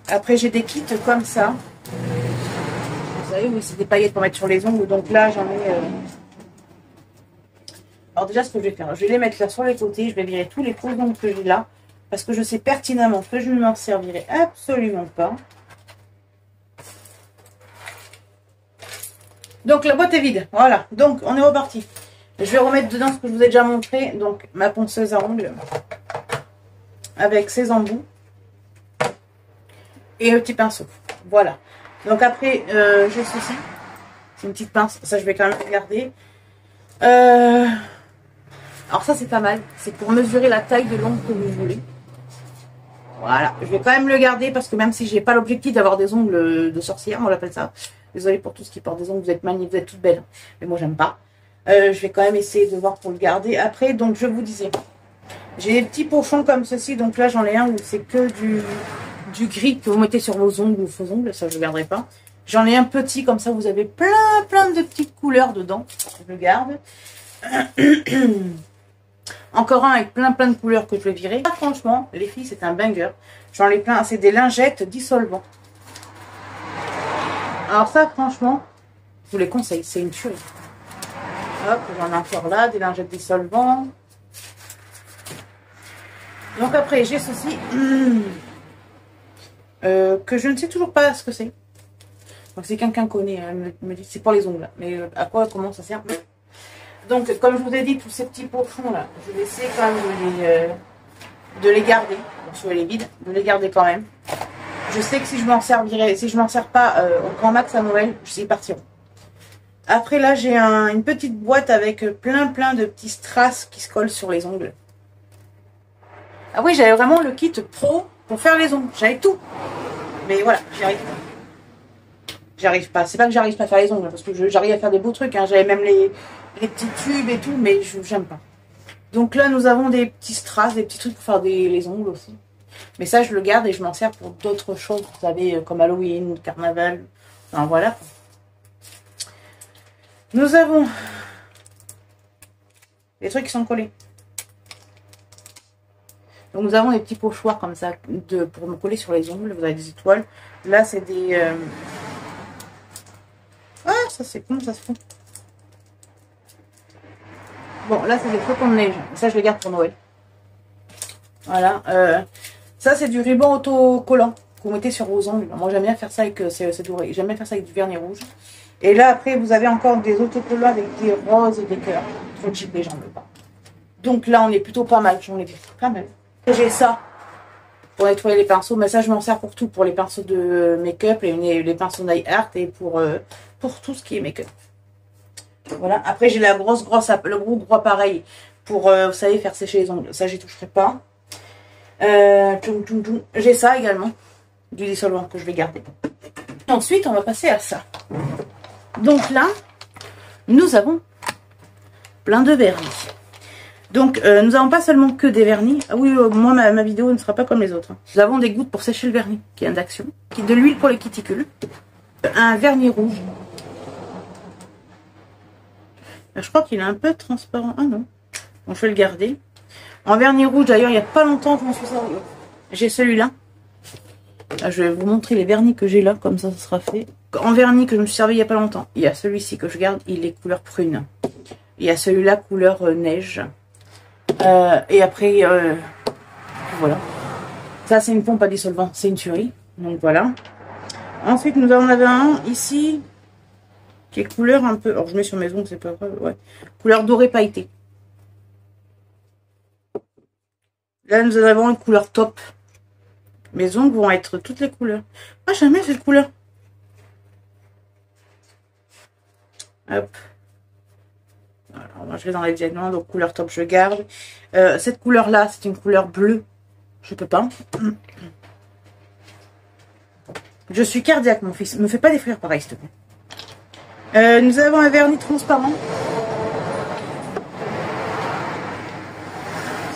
Après j'ai des kits comme ça. Vous savez, oui, c'est des paillettes pour mettre sur les ongles, donc là j'en ai... Alors déjà ce que je vais faire, je vais les mettre là sur les côtés, je vais virer tous les faux ongles que j'ai là. Parce que je sais pertinemment que je ne m'en servirai absolument pas. Donc la boîte est vide. Voilà. Donc on est reparti. Je vais remettre dedans ce que je vous ai déjà montré. Donc ma ponceuse à ongles. Avec ses embouts. Et le petit pinceau. Voilà. Donc après j'ai ceci. C'est une petite pince. Ça je vais quand même le garder. Alors ça c'est pas mal. C'est pour mesurer la taille de l'ongle que vous voulez. Voilà, je vais quand même le garder parce que même si j'ai pas l'objectif d'avoir des ongles de sorcière, on l'appelle ça. Désolée pour tous qui portent des ongles, vous êtes magnifiques, vous êtes toutes belles. Mais moi j'aime pas. Je vais quand même essayer de voir pour le garder. Après, donc je vous disais, j'ai des petits pochons comme ceci. Donc là j'en ai un où c'est que du gris que vous mettez sur vos ongles ou faux ongles. Ça je ne garderai pas. J'en ai un petit comme ça, vous avez plein de petites couleurs dedans. Je le garde. Encore un avec plein de couleurs que je vais virer. Ah, franchement, les filles, c'est un banger. J'en ai plein. C'est des lingettes dissolvants. Alors ça, franchement, je vous les conseille. C'est une tuerie. Hop, j'en ai encore là, des lingettes dissolvants. Donc après, j'ai ceci. Que je ne sais toujours pas ce que c'est. Donc si quelqu'un connaît, me dit c'est pour les ongles. Mais à quoi, comment ça sert? Donc comme je vous ai dit, tous ces petits pochons là, je vais essayer quand même de les garder. Bon, sur les vides, de les garder quand même. Je sais que si je m'en servirai, si je m'en sers pas au grand max à Noël, je sais partir. Après là, j'ai une petite boîte avec plein de petits strass qui se collent sur les ongles. Ah oui, j'avais vraiment le kit pro pour faire les ongles. J'avais tout. Mais voilà, j'y arrive pas. J'arrive pas. C'est pas que j'arrive pas à faire les ongles, parce que j'arrive à faire des beaux trucs. Hein. J'avais même les petits tubes et tout, mais j'aime pas. Donc là, nous avons des petits strass, des petits trucs pour faire les ongles aussi. Mais ça, je le garde et je m'en sers pour d'autres choses, vous savez, comme Halloween, Carnaval. Enfin, voilà. Nous avons les trucs qui sont collés. Donc nous avons des petits pochoirs comme ça pour me coller sur les ongles. Vous avez des étoiles. Là, c'est des... Ah, ça c'est con, ça se fout. Bon, là, c'est des flocons de neige. Ça, je les garde pour Noël. Voilà. Ça, c'est du ruban autocollant que vous mettez sur vos ongles. Moi, j'aime bien faire ça avec... c'est doré. J'aime bien faire ça avec du vernis rouge. Et là, après, vous avez encore des autocollants avec des roses et des cœurs. Trop cheapés, j'en veux pas. Donc là, on est plutôt pas mal. J'en ai pas mal. J'ai ça pour nettoyer les pinceaux. Mais ça, je m'en sers pour tout. Pour les pinceaux de make-up, les pinceaux nail art et pour tout ce qui est make-up. Voilà. Après, j'ai le gros appareil pour, vous savez, faire sécher les ongles. Ça, j'y toucherai pas. J'ai ça également. Du dissolvant que je vais garder. Ensuite, on va passer à ça. Donc là, nous avons plein de vernis. Donc, nous n'avons pas seulement que des vernis. Ah oui, moi, ma vidéo ne sera pas comme les autres. Nous avons des gouttes pour sécher le vernis, qui est un d'action. De l'huile pour les cuticules. Un vernis rouge. Je crois qu'il est un peu transparent. Ah non. Bon, je vais le garder. En vernis rouge, d'ailleurs, il n'y a pas longtemps que je m'en suis servi. J'ai celui-là. Je vais vous montrer les vernis que j'ai là, comme ça sera fait. En vernis que je me suis servi il n'y a pas longtemps. Il y a celui-ci que je garde, il est couleur prune. Il y a celui-là couleur neige. Et après, voilà. Ça, c'est une pompe à dissolvant, c'est une tuerie. Donc voilà. Ensuite, nous en avons un ici qui est couleur un peu. Alors, je mets sur mes ongles, c'est pas grave. Ouais. Couleur dorée pailletée. Là, nous en avons une couleur top. Mes ongles vont être toutes les couleurs. Ah, jamais cette couleur. Hop. Alors, moi, je vais dans les diamants, donc couleur top, je garde. Cette couleur-là, c'est une couleur bleue. Je peux pas. Je suis cardiaque, mon fils. Me fais pas des frères pareil, s'il te plaît. Nous avons un vernis transparent.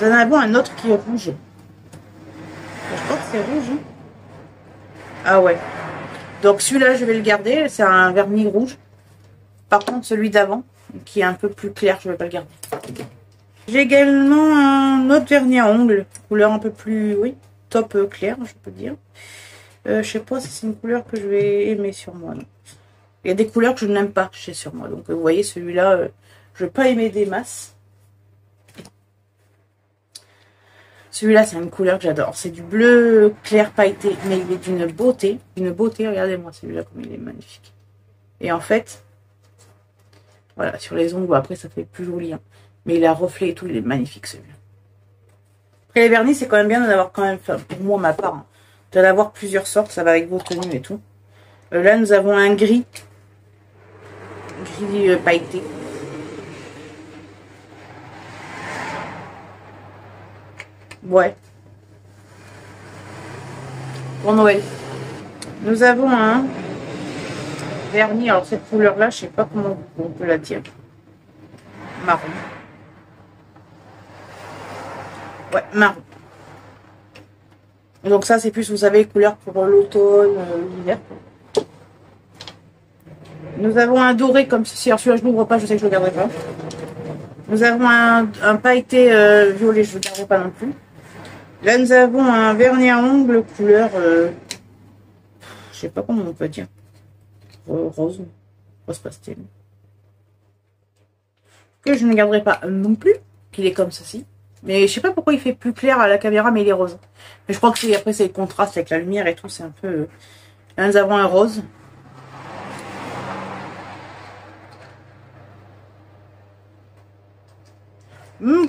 Nous en avons un autre qui est rouge. Je crois que c'est rouge. Hein. Ah ouais. Donc celui-là, je vais le garder. C'est un vernis rouge. Par contre, celui d'avant, qui est un peu plus clair, je ne vais pas le garder. J'ai également un autre vernis à ongles. Couleur un peu plus, oui, top clair, je peux dire. Je sais pas si c'est une couleur que je vais aimer sur moi. Non. Il y a des couleurs que je n'aime pas chez sur moi. Donc vous voyez, celui-là, je ne vais pas aimer des masses. Celui-là, c'est une couleur que j'adore. C'est du bleu clair pailleté, mais il est d'une beauté. Une beauté, regardez-moi celui-là, comme il est magnifique. Et en fait, voilà, sur les ongles, après, ça fait plus joli. Hein. Mais il a reflet et tout, il est magnifique celui-là. Après, les vernis, c'est quand même bien d'en avoir quand même, enfin, pour moi, ma part, hein, d'en avoir plusieurs sortes, ça va avec vos tenues et tout. Là, nous avons un gris. Gris pailleté. Ouais. Pour Noël. Nous avons un vernis. Alors cette couleur-là, je sais pas comment on peut la dire. Marron. Ouais, marron. Donc ça, c'est plus, vous savez, couleur pour l'automne, l'hiver. Nous avons un doré comme ceci. Alors celui-là, je n'ouvre pas, je sais que je ne le garderai pas. Nous avons un pailleté violet, je ne le garderai pas non plus. Là, nous avons un vernis à ongles couleur, je sais pas comment on peut dire, rose pastel. Que je ne garderai pas non plus, qu'il est comme ceci. Mais je sais pas pourquoi il fait plus clair à la caméra, mais il est rose. Mais je crois que après c'est le contraste avec la lumière et tout, c'est un peu... Là, nous avons un rose.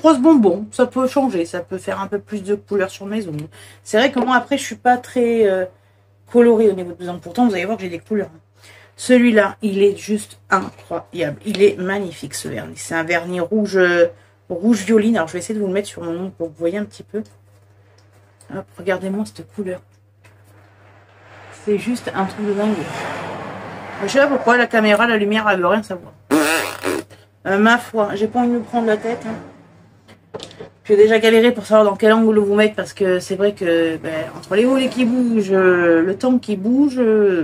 Rose bonbon, ça peut changer, ça peut faire un peu plus de couleur sur mes ongles. C'est vrai que moi après je suis pas très colorée au niveau de mes ongles. Pourtant vous allez voir que j'ai des couleurs. Celui-là, il est juste incroyable. Il est magnifique ce vernis. C'est un vernis rouge, rouge violine. Alors je vais essayer de vous le mettre sur mon ongle pour que vous voyez un petit peu. Hop, regardez-moi cette couleur. C'est juste un truc de dingue. Je sais pas pourquoi la caméra, la lumière, elle veut rien savoir. Ma foi, j'ai pas envie de me prendre la tête. Hein. J'ai déjà galéré pour savoir dans quel angle vous mettre parce que c'est vrai que entre les volets qui bougent, le temps qui bouge,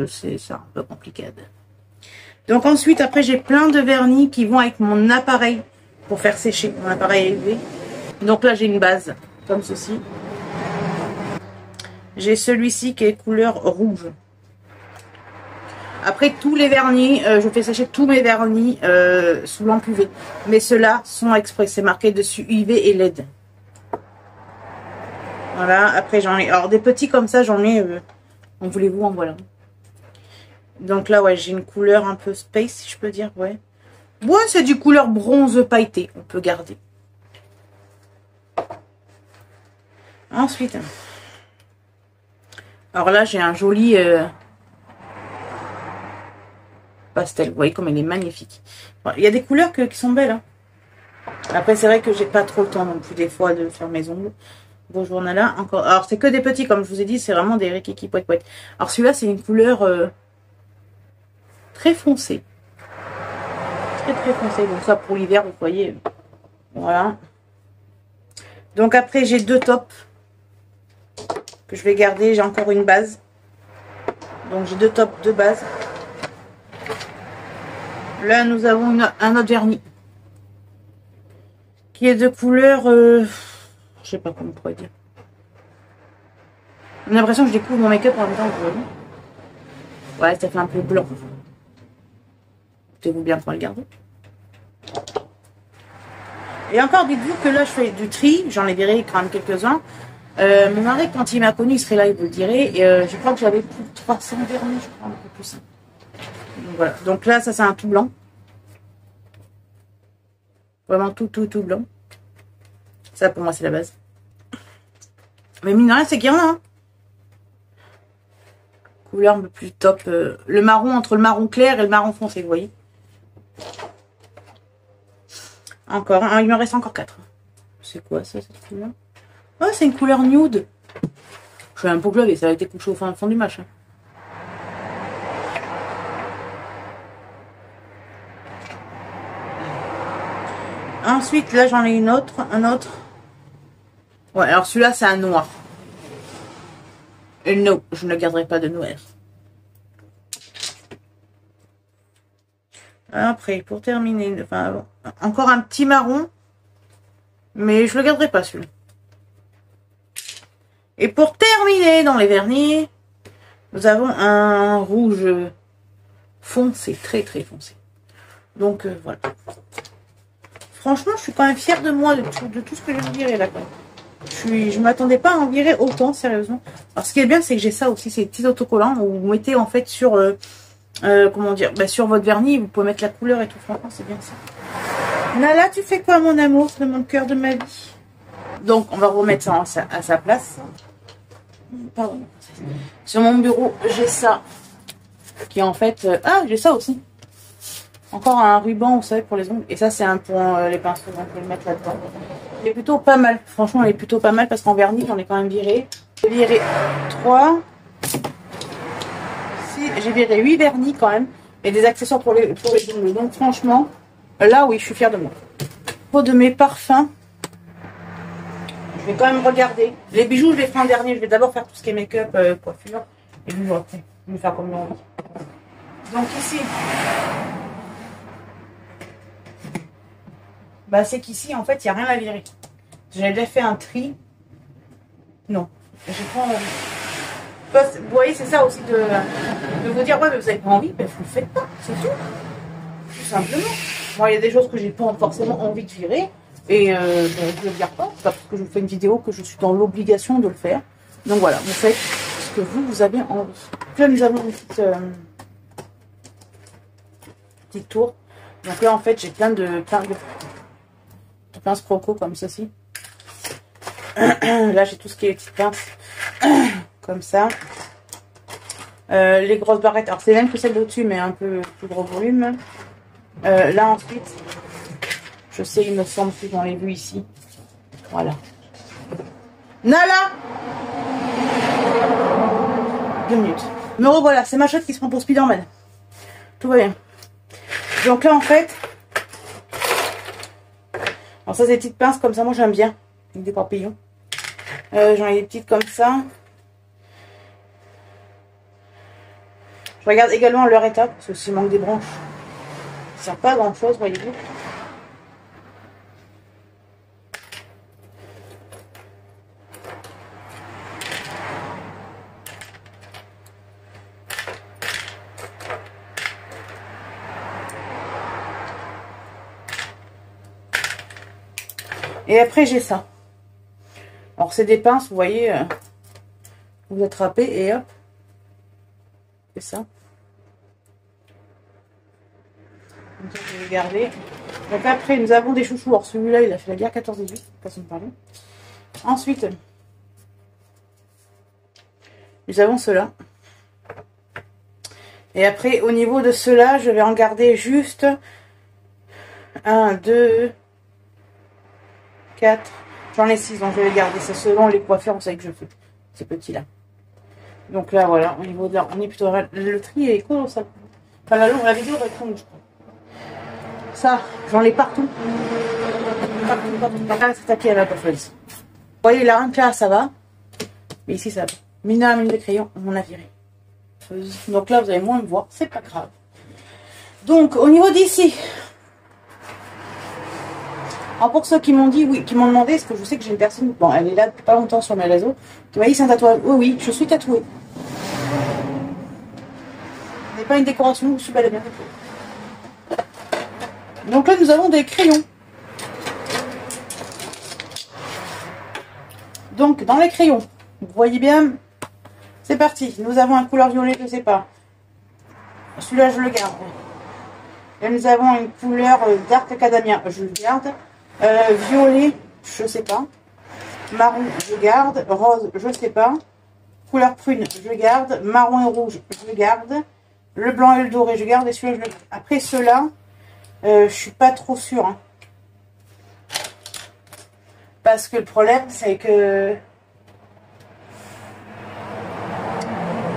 c'est un peu compliqué. Donc ensuite, après, j'ai plein de vernis qui vont avec mon appareil pour faire sécher, mon appareil élevé. Donc là, j'ai une base comme ceci. J'ai celui-ci qui est couleur rouge. Après, tous les vernis, je fais sécher tous mes vernis sous lampe UV. Mais ceux-là sont exprès, c'est marqué dessus UV et LED. Voilà, après j'en ai... Alors des petits comme ça, j'en ai... en voulez-vous, en voilà. Donc là, ouais, j'ai une couleur un peu space, si je peux dire, ouais. Ouais, c'est du couleur bronze pailleté, on peut garder. Ensuite... Alors là, j'ai un joli... pastel. Vous voyez comme elle est magnifique. Bon, il y a des couleurs qui sont belles. Hein. Après, c'est vrai que j'ai pas trop le temps non plus des fois de faire mes ongles. Bonjour Nala. Encore. Alors, c'est que des petits, comme je vous ai dit, c'est vraiment des rikiki poète poète. Alors, celui-là, c'est une couleur très foncée. Très foncée. Donc, ça pour l'hiver, vous voyez. Voilà. Donc, après, j'ai deux tops que je vais garder. J'ai encore une base. Donc, j'ai deux tops de base. Là, nous avons un autre vernis qui est de couleur, je sais pas comment on pourrait dire. J'ai l'impression que je découvre mon make-up en même temps. Ouais, ça fait un peu blanc. Écoutez-vous bien pour le garder. Et encore, dites-vous que là, je fais du tri. J'en ai viré quand même quelques-uns. Mon mari, quand il m'a connu, il serait là, il vous le dirait. Et je crois que j'avais plus de 300 vernis, je crois, un peu plus. Donc voilà. Donc là, ça c'est un tout blanc. Vraiment tout blanc. Ça pour moi c'est la base. Mais mine de rien, c'est qu'il y en a. Hein. Couleur un peu plus top. Le marron entre le marron clair et le marron foncé, vous voyez. Encore. Il me reste encore 4. C'est quoi ça, cette couleur? Oh, c'est une couleur nude. Je suis un peu globée, ça a été couché au fond du machin. Ensuite, là, j'en ai un autre. Ouais, alors celui-là, c'est un noir. Et non, je ne garderai pas de noir. Après, pour terminer, enfin, encore un petit marron. Mais je le garderai pas, celui-là. Et pour terminer dans les vernis, nous avons un rouge foncé, très foncé. Donc, voilà. Franchement, je suis quand même fière de moi, de tout ce que j'ai viré là. Je m'attendais pas à en virer autant, sérieusement. Alors, ce qui est bien, c'est que j'ai ça aussi, ces petits autocollants où vous mettez en fait sur, comment dire, sur votre vernis, vous pouvez mettre la couleur et tout. Franchement, c'est bien ça. Nala, tu fais quoi, mon amour, de mon cœur de ma vie? Donc, on va remettre ça à sa place. Pardon. Sur mon bureau, j'ai ça. Qui est en fait... ah, j'ai ça aussi. Encore un ruban, vous savez, pour les ongles. Et ça, c'est un pour les pinceaux. Donc, je vais le mettre là-dedans. Il est plutôt pas mal. Franchement, il est plutôt pas mal parce qu'en vernis, j'en ai quand même viré. J'ai viré 3. J'ai viré 8 vernis quand même. Et des accessoires pour les ongles. Donc, franchement, là, oui, je suis fière de moi. Pour de mes parfums, je vais quand même regarder. Les bijoux, je les ferai en dernier. Je vais d'abord faire tout ce qui est make-up, coiffure. Et bijoux après. Je vais faire comme j'ai envie. Donc, ici... bah, c'est qu'ici, en fait, il n'y a rien à virer. J'avais déjà fait un tri. Non. J'ai pas envie. Vous voyez, c'est ça aussi de vous dire, ouais, mais vous n'avez pas envie, ben, vous le faites pas, c'est tout. Tout simplement. Moi, il y a des choses que j'ai pas forcément envie de virer. Et ben, je ne le vire pas. C'est pas parce que je vous fais une vidéo que je suis dans l'obligation de le faire. Donc voilà, vous faites ce que vous avez envie. Là, nous avons une petite tour. Donc là, en fait, j'ai plein de pinces croco comme ceci. Là, j'ai tout ce qui est petites pinces comme ça. Les grosses barrettes, alors c'est même que celle d'au-dessus, mais un peu plus gros volume. Là, ensuite, je sais, il me semble que j'en ai vu ici. Voilà. Nala! 2 minutes. Me revoilà, c'est ma chatte qui se prend pour Spider-Man. Tout va bien. Donc là, en fait, alors ça, c'est des petites pinces comme ça, moi j'aime bien. Avec des papillons. J'en ai des petites comme ça. Je regarde également leur état, parce que s'il manque des branches, ça sert pas à grand chose, voyez-vous. Et après, j'ai ça. Alors, c'est des pinces, vous voyez, vous attrapez et hop. C'est ça. Donc, ça, je vais garder. Donc, après, nous avons des chouchous. Alors, celui-là, il a fait la guerre 14-18, façon de parler. Ensuite, nous avons ceux-là. Et après, au niveau de ceux-là, je vais en garder juste 1, 2, 4. J'en ai 6, donc je vais les garder. C'est selon les coiffeurs, on sait que je fais ces petits-là. Donc là, voilà, au niveau de là, on est plutôt... Le tri est cool, ça. Enfin, la vidéo va être longue, je crois. Ça, j'en ai partout. Partout. C'est tapis à la coiffeuse. Vous voyez, là, un cas, ça va. Mais ici, ça va. Mina, mine de crayon, on a viré. Donc là, vous allez moins me voir, c'est pas grave. Donc, au niveau d'ici... Alors pour ceux qui m'ont dit, oui, qui m'ont demandé, parce que je sais que j'ai une personne, bon, elle est là depuis pas longtemps sur mes réseaux, qui m'a dit c'est un tatouage. Oui, oui, je suis tatouée. Ce n'est pas une décoration, je suis bel et bien tatouée. Donc là, nous avons des crayons. Donc, dans les crayons, vous voyez bien, c'est parti. Nous avons un couleur violet, je ne sais pas. Celui-là, je le garde. Et nous avons une couleur dark macadamia, je le garde. Violet, je sais pas. Marron, je garde. Rose, je sais pas. Couleur prune, je garde. Marron et rouge, je garde. Le blanc et le doré, je garde. Et celui-là, je le garde. Après ceux-là, je suis pas trop sûre. Hein. Parce que le problème, c'est que...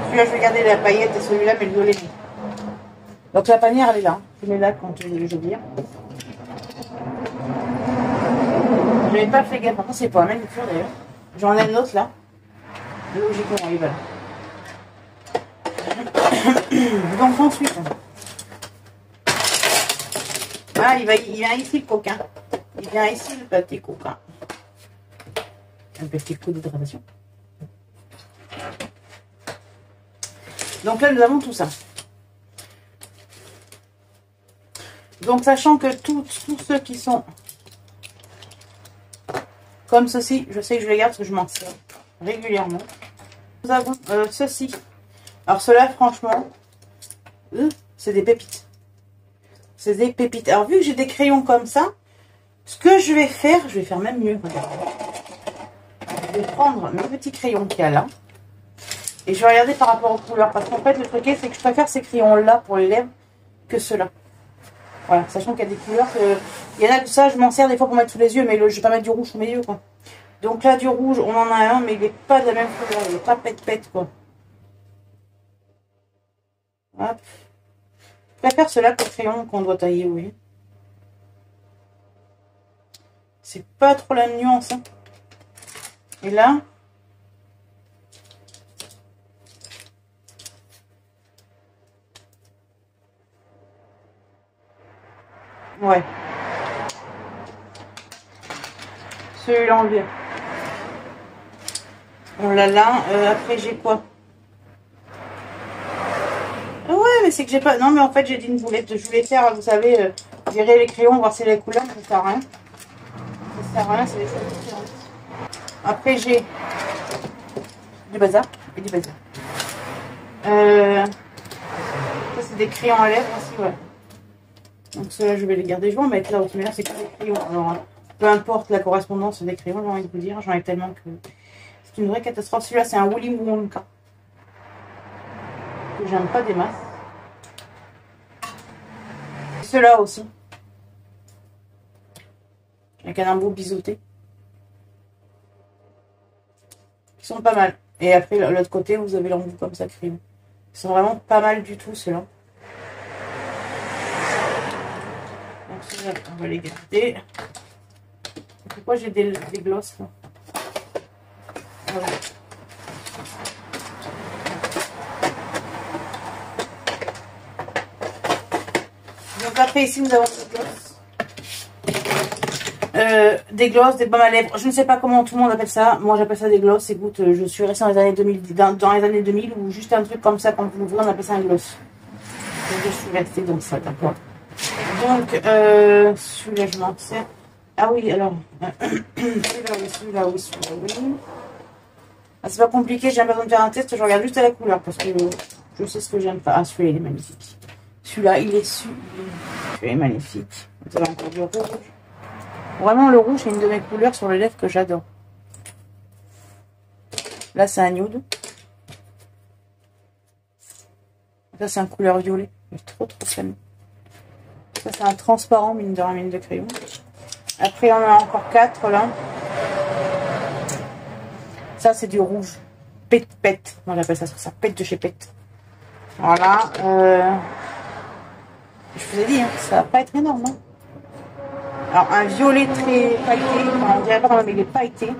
Celui-là, je vais garder la paillette et celui-là, mais le violet. Donc la panière, elle est là. Je mets là quand je vire. Je n'avais pas fait gaffe. Par contre, c'est pour la manucure d'ailleurs. J'en ai une autre là. Logiquement, oui, voilà. Donc ensuite. Ah, il vient ici le coquin. Il vient ici le petit coquin. Un petit coup d'hydratation. Donc là, nous avons tout ça. Donc, sachant que tous ceux qui sont comme ceci, je sais que je les garde parce que je m'en sers régulièrement. Nous avons ceci. Alors, ceux-là, franchement, c'est des pépites. C'est des pépites. Alors, vu que j'ai des crayons comme ça, ce que je vais faire même mieux. Regardez. Je vais prendre mes petits crayons qu'il y a là. Et je vais regarder par rapport aux couleurs. Parce qu'en fait, le truc est, c'est que je préfère ces crayons-là pour les lèvres que ceux-là. Voilà, sachant qu'il y a des couleurs que... Il y en a que ça, je m'en sers des fois pour mettre sous les yeux, mais je vais pas mettre du rouge sous mes yeux, quoi. Donc là, du rouge, on en a un, mais il n'est pas de la même couleur. Il n'est pas pète-pète, quoi. Hop. Je préfère ceux-là que le crayon qu'on doit tailler, oui. C'est pas trop la nuance, hein. Et là... Ouais. Celui-là, on le vire. On l'a là. Après, j'ai quoi? Ouais, mais c'est que j'ai pas... Non, mais en fait, j'ai dit une boulette. Je voulais faire, vous savez, virer les crayons, voir si les couleurs, ça sert à rien. Ça sert à rien, c'est des choses différentes. Après, j'ai du bazar et du bazar. Ça, c'est des crayons à lèvres aussi, ouais. Donc, ceux-là, je vais les garder. Je vais en mettre là aussi. Mais là, c'est que des crayons. Alors, peu importe la correspondance des crayons, j'ai envie de vous dire. J'en ai tellement que c'est une vraie catastrophe. Celui-là, c'est un Willy Wonka. Que j'aime pas des masses. Ceux-là aussi. Avec un embout biseauté. Ils sont pas mal. Et après, l'autre côté, vous avez l'embout comme ça, crayon. Ils sont vraiment pas mal du tout, ceux-là. Donc, ceux-là, on va les garder. Pourquoi j'ai des glosses là? Voilà. Donc après ici nous avons des glosses, des baumes à lèvres. Je ne sais pas comment tout le monde appelle ça. Moi j'appelle ça des glosses. Écoute, je suis restée dans les années 2000, dans les années 2000 ou juste un truc comme ça quand vous l'ouvrez on appelle ça un gloss. Donc je suis restée dans ça, d'accord. Donc celui-là je m'en sers. Ah oui, alors celui-là oui. Ah, c'est pas compliqué, j'ai pas besoin de faire un test, je regarde juste à la couleur parce que je sais ce que j'aime pas. Ah, celui-là il est magnifique. Celui-là il est sublime. Celui-là est magnifique. Vous avez encore du rouge. Vraiment le rouge c'est une de mes couleurs sur les lèvres que j'adore. Là c'est un nude. Ça c'est un couleur violet. Il est trop fun. Ça c'est un transparent mine de crayon. Après on en a encore 4 là. Ça c'est du rouge. Pète. Moi j'appelle ça pète de chez pète. Voilà. Je vous ai dit, hein, ça va pas être énorme. Hein. Alors un violet très pailleté. Enfin, on dirait pas quand même il est pailleté.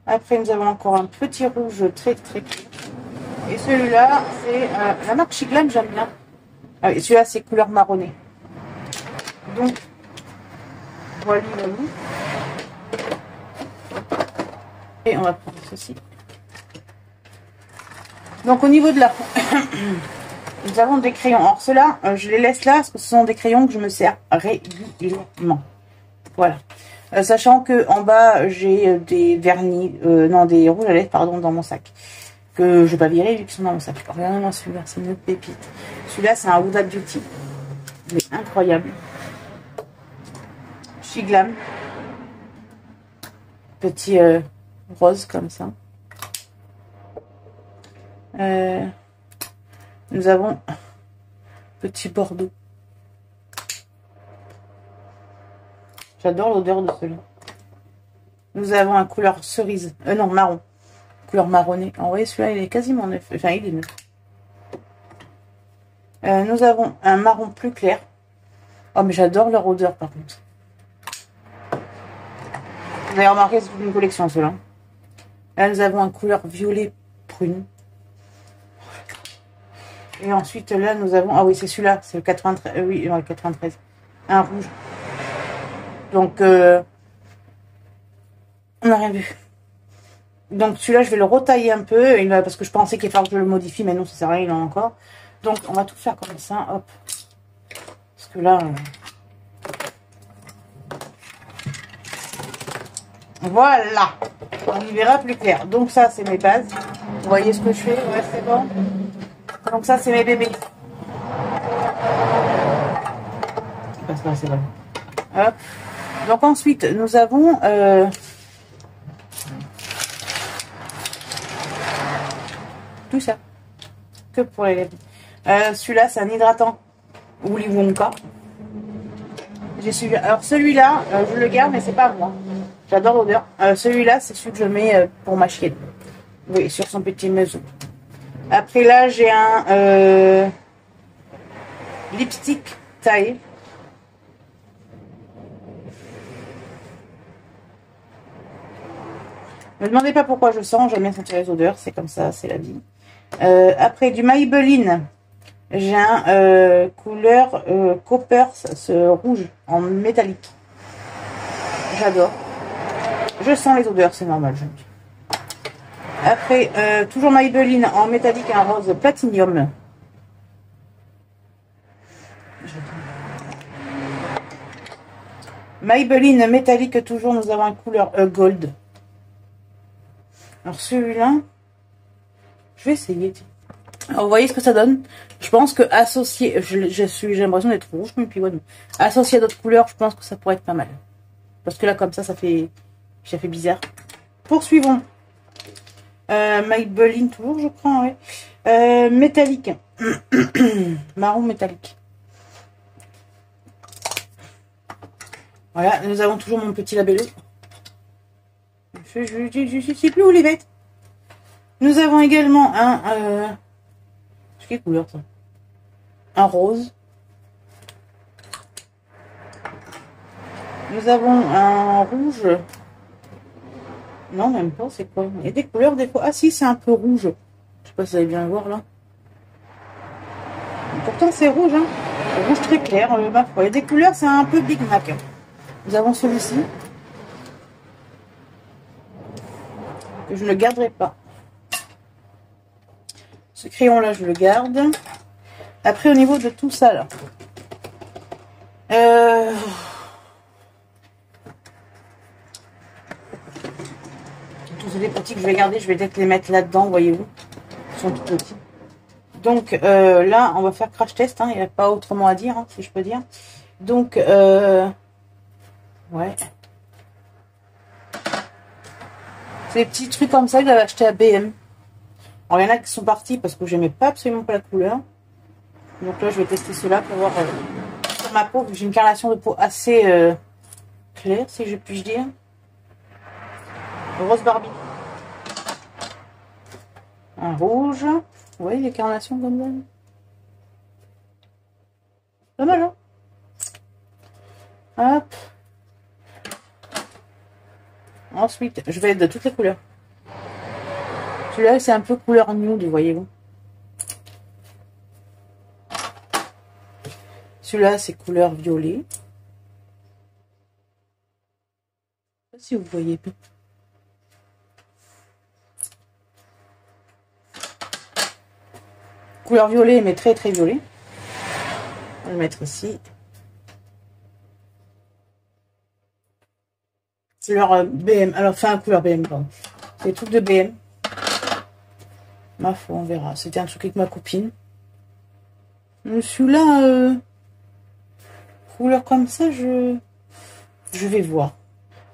Après nous avons encore un petit rouge très clair. Et celui-là c'est la marque Chiglam, j'aime bien. Ah oui, celui-là c'est couleur marronnée. Donc voilà. Et on va prendre ceci. Donc au niveau de la... nous avons des crayons. Alors ceux-là, je les laisse là parce que ce sont des crayons que je me sers régulièrement. Voilà. Sachant que en bas, j'ai des vernis, non des rouges à lèvres, pardon, dans mon sac. Que je vais pas virer vu qu'ils sont dans mon sac. Regardez-moi celui-là, c'est une pépite. Celui-là, c'est un Huda Beauty. Il est incroyable. Chiglam. Petit rose comme ça. Nous avons petit bordeaux. J'adore l'odeur de celui-là. Nous avons un couleur cerise. Non, marron. Couleur marronnée. En vrai, celui-là, il est quasiment neuf. Enfin, il est neuf. Nous avons un marron plus clair. Oh, mais j'adore leur odeur, par contre. Vous avez remarqué, c'est une collection, ceux-là. Là, nous avons un couleur violet prune. Et ensuite, là, nous avons... Ah oui, c'est celui-là. C'est le 93. Oui, le 93. Un rouge. Donc, on n'a rien vu. Donc, celui-là, je vais le retailler un peu. Parce que je pensais qu'il fallait que je le modifie. Mais non, ça sert à rien, il en a encore. Donc, on va tout faire comme ça. Hop. Parce que là... Voilà. On y verra plus clair. Donc, ça, c'est mes bases. Vous voyez ce que je fais? Ouais, c'est bon. Donc ça c'est mes bébés. C'est bon. Hop. Donc ensuite nous avons tout ça. Que pour les lèvres. Celui-là c'est un hydratant Willy Wonka. J'ai celui-là. Alors celui-là je le garde mais c'est pas moi. J'adore l'odeur. Celui-là c'est celui que je mets pour ma chienne. Oui, sur son petit museau. Après là, j'ai un lipstick taille. Ne me demandez pas pourquoi je sens, j'aime bien sentir les odeurs, c'est comme ça, c'est la vie. Après du Maybelline J'ai un couleur copper, ce rouge en métallique. J'adore. Je sens les odeurs, c'est normal. Après, toujours Maybelline en métallique, un rose platinium. Maybelline métallique, toujours, nous avons une couleur gold. Alors celui-là, je vais essayer. Alors vous voyez ce que ça donne. Je pense que associé, j'ai l'impression d'être rouge, mais puis ouais, associé à d'autres couleurs, je pense que ça pourrait être pas mal. Parce que là, comme ça fait bizarre. Poursuivons. Maybelline toujours, je crois, ouais. Métallique. Marron métallique. Voilà, nous avons toujours mon petit labello. Je sais plus où les bêtes. Nous avons également un... quelle couleur ça? Un rose. Nous avons un rouge. Non, même pas, c'est quoi? Il y a des couleurs des fois. Ah si, c'est un peu rouge. Je sais pas si vous allez bien le voir là. Pourtant c'est rouge, hein. Rouge très clair, ma foi. Il y a des couleurs, c'est un peu Big Mac. Nous avons celui-ci. Que je ne garderai pas. Ce crayon là, je le garde. Après, au niveau de tout ça là. Tous les petits que je vais garder, je vais peut-être les mettre là-dedans, voyez-vous. Ils sont tout petits. Donc là, on va faire crash test. Hein, il n'y a pas autrement à dire, hein, si je peux dire. Donc, ouais. C'est des petits trucs comme ça que j'avais acheté à BM. Alors, il y en a qui sont partis parce que j'aimais pas absolument pas la couleur. Donc là, je vais tester cela pour voir sur ma peau. J'ai une carnation de peau assez claire, si je puis dire. Rose Barbie. Un rouge. Vous voyez les carnations comme ça? Pas mal, hein? Hop. Ensuite, je vais de toutes les couleurs. Celui-là, c'est un peu couleur nude, voyez-vous. Celui-là, c'est couleur violet. Je sais pas si vous voyez bien. Couleur violet, mais très très violet. On va le mettre ici. Couleur BM. Alors, enfin, couleur BM, pardon. C'est des trucs de BM. Ma foi, on verra. C'était un truc avec ma copine. Celui-là, couleur comme ça, je vais voir.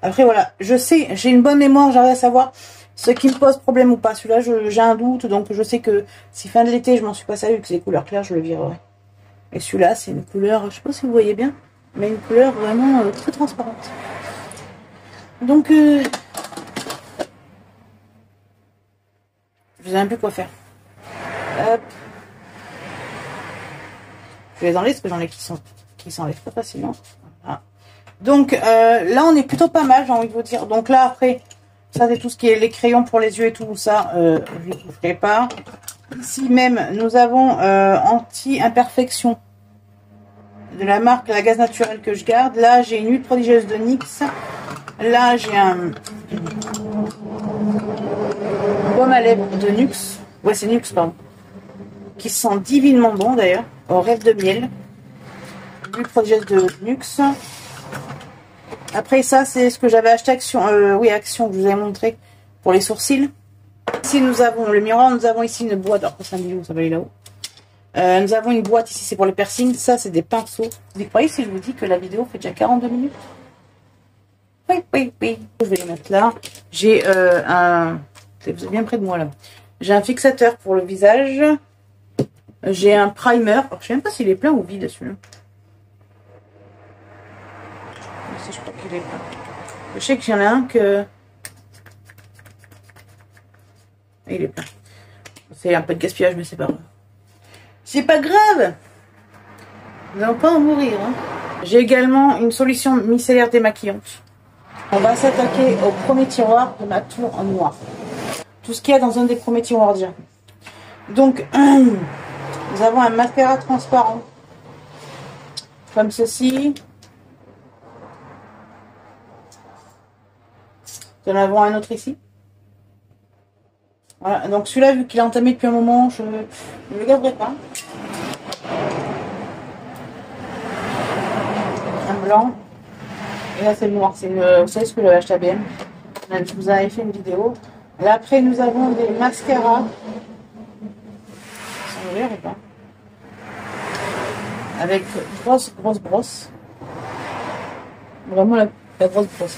Après, voilà. Je sais, j'ai une bonne mémoire, j'arrive à savoir ce qui me pose problème ou pas. Celui-là, j'ai un doute, donc je sais que si fin de l'été, je m'en suis pas servi, que c'est des couleurs claires, je le virerai. Et celui-là, c'est une couleur, je sais pas si vous voyez bien, mais une couleur vraiment très transparente. Donc, je sais un peu quoi faire. Hop. Je les enlève parce que j'en ai qui s'enlèvent pas facilement. Voilà. Donc, là, on est plutôt pas mal, j'ai envie de vous dire. Donc là, après, ça, c'est tout ce qui est les crayons pour les yeux et tout ça. Je ne ferai pas. Ici même, nous avons anti-imperfection de la marque La Gaz Naturelle que je garde. Là, j'ai une huile prodigieuse de NYX. Là, j'ai un baume à lèvres de NYX. Ouais, c'est NYX, pardon. Qui sent divinement bon, d'ailleurs. Au rêve de miel. L'huile prodigieuse de NYX. Après, ça, c'est ce que j'avais acheté Action. Oui, Action, que je vous avais montré pour les sourcils. Ici, nous avons le miroir. Nous avons ici une boîte. Alors, c'est un bijou, ça va aller là-haut. Nous avons une boîte ici, c'est pour les piercings. Ça, c'est des pinceaux. Vous y croyez si je vous dis que la vidéo fait déjà 42 minutes? Oui, oui, oui. Je vais les mettre là. J'ai un... Vous êtes bien près de moi, là. J'ai un fixateur pour le visage. J'ai un primer. Alors, je sais même pas s'il est plein ou vide, celui-là. Je crois qu'il est plein. Je sais qu'il y en a un que... Il est plein. C'est un peu de gaspillage, mais c'est pas grave. C'est pas grave. Nous n'allons pas en mourir. Hein. J'ai également une solution micellaire démaquillante. On va s'attaquer au premier tiroir de ma tour en noir. Tout ce qu'il y a dans un des premiers tiroirs déjà. Donc, Nous avons un mascara transparent. Comme ceci. Nous en avons un autre ici. Voilà, donc celui-là, vu qu'il est entamé depuis un moment, je ne le garderai pas. Un blanc. Et là, c'est le noir. Vous savez ce que j'avais acheté à BM. Je vous avais fait une vidéo. Là, après, nous avons des mascaras. Ils sont verts ou pas? Avec grosse brosse. Vraiment la grosse brosse.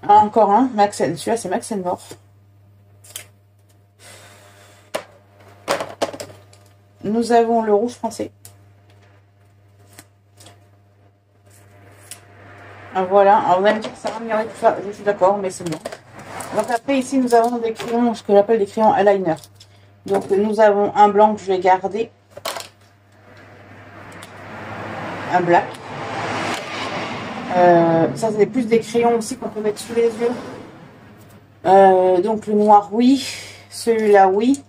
Encore un, Maxen. Celui-là, c'est Maxen Mort. Nous avons le rouge français. Voilà. Alors, vous allez me dire que ça ramènerait tout ça. Je suis d'accord, mais c'est bon. Donc, après, ici, nous avons des crayons, ce que j'appelle des crayons eyeliner. Donc, nous avons un blanc que je vais garder. Un black. Ça, c'est plus des crayons aussi qu'on peut mettre sous les yeux. Donc, le noir, oui. Celui-là, oui.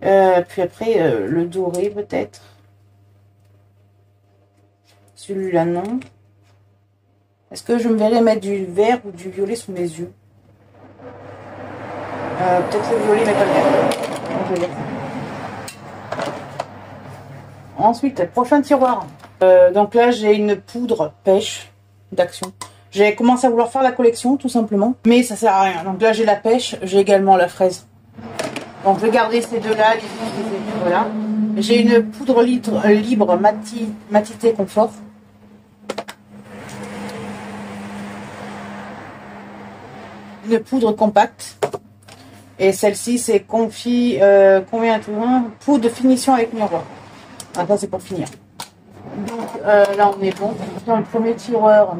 Puis après, le doré, peut-être. Celui-là, non. Est-ce que je me verrais mettre du vert ou du violet sous mes yeux? Peut-être le violet, mais pas le vert. Donc, je vais dire ça. Ensuite, prochain tiroir. Donc là, j'ai une poudre pêche d'Action. J'ai commencé à vouloir faire la collection, tout simplement. Mais ça sert à rien. Donc là, j'ai la pêche. J'ai également la fraise. Donc, je vais garder ces deux-là. Voilà. J'ai une poudre libre matité confort. Une poudre compacte. Et celle-ci, c'est combien tout poudre de finition avec miroir. Ah, ça, c'est pour finir. Donc là, on est bon. Dans le premier tiroir.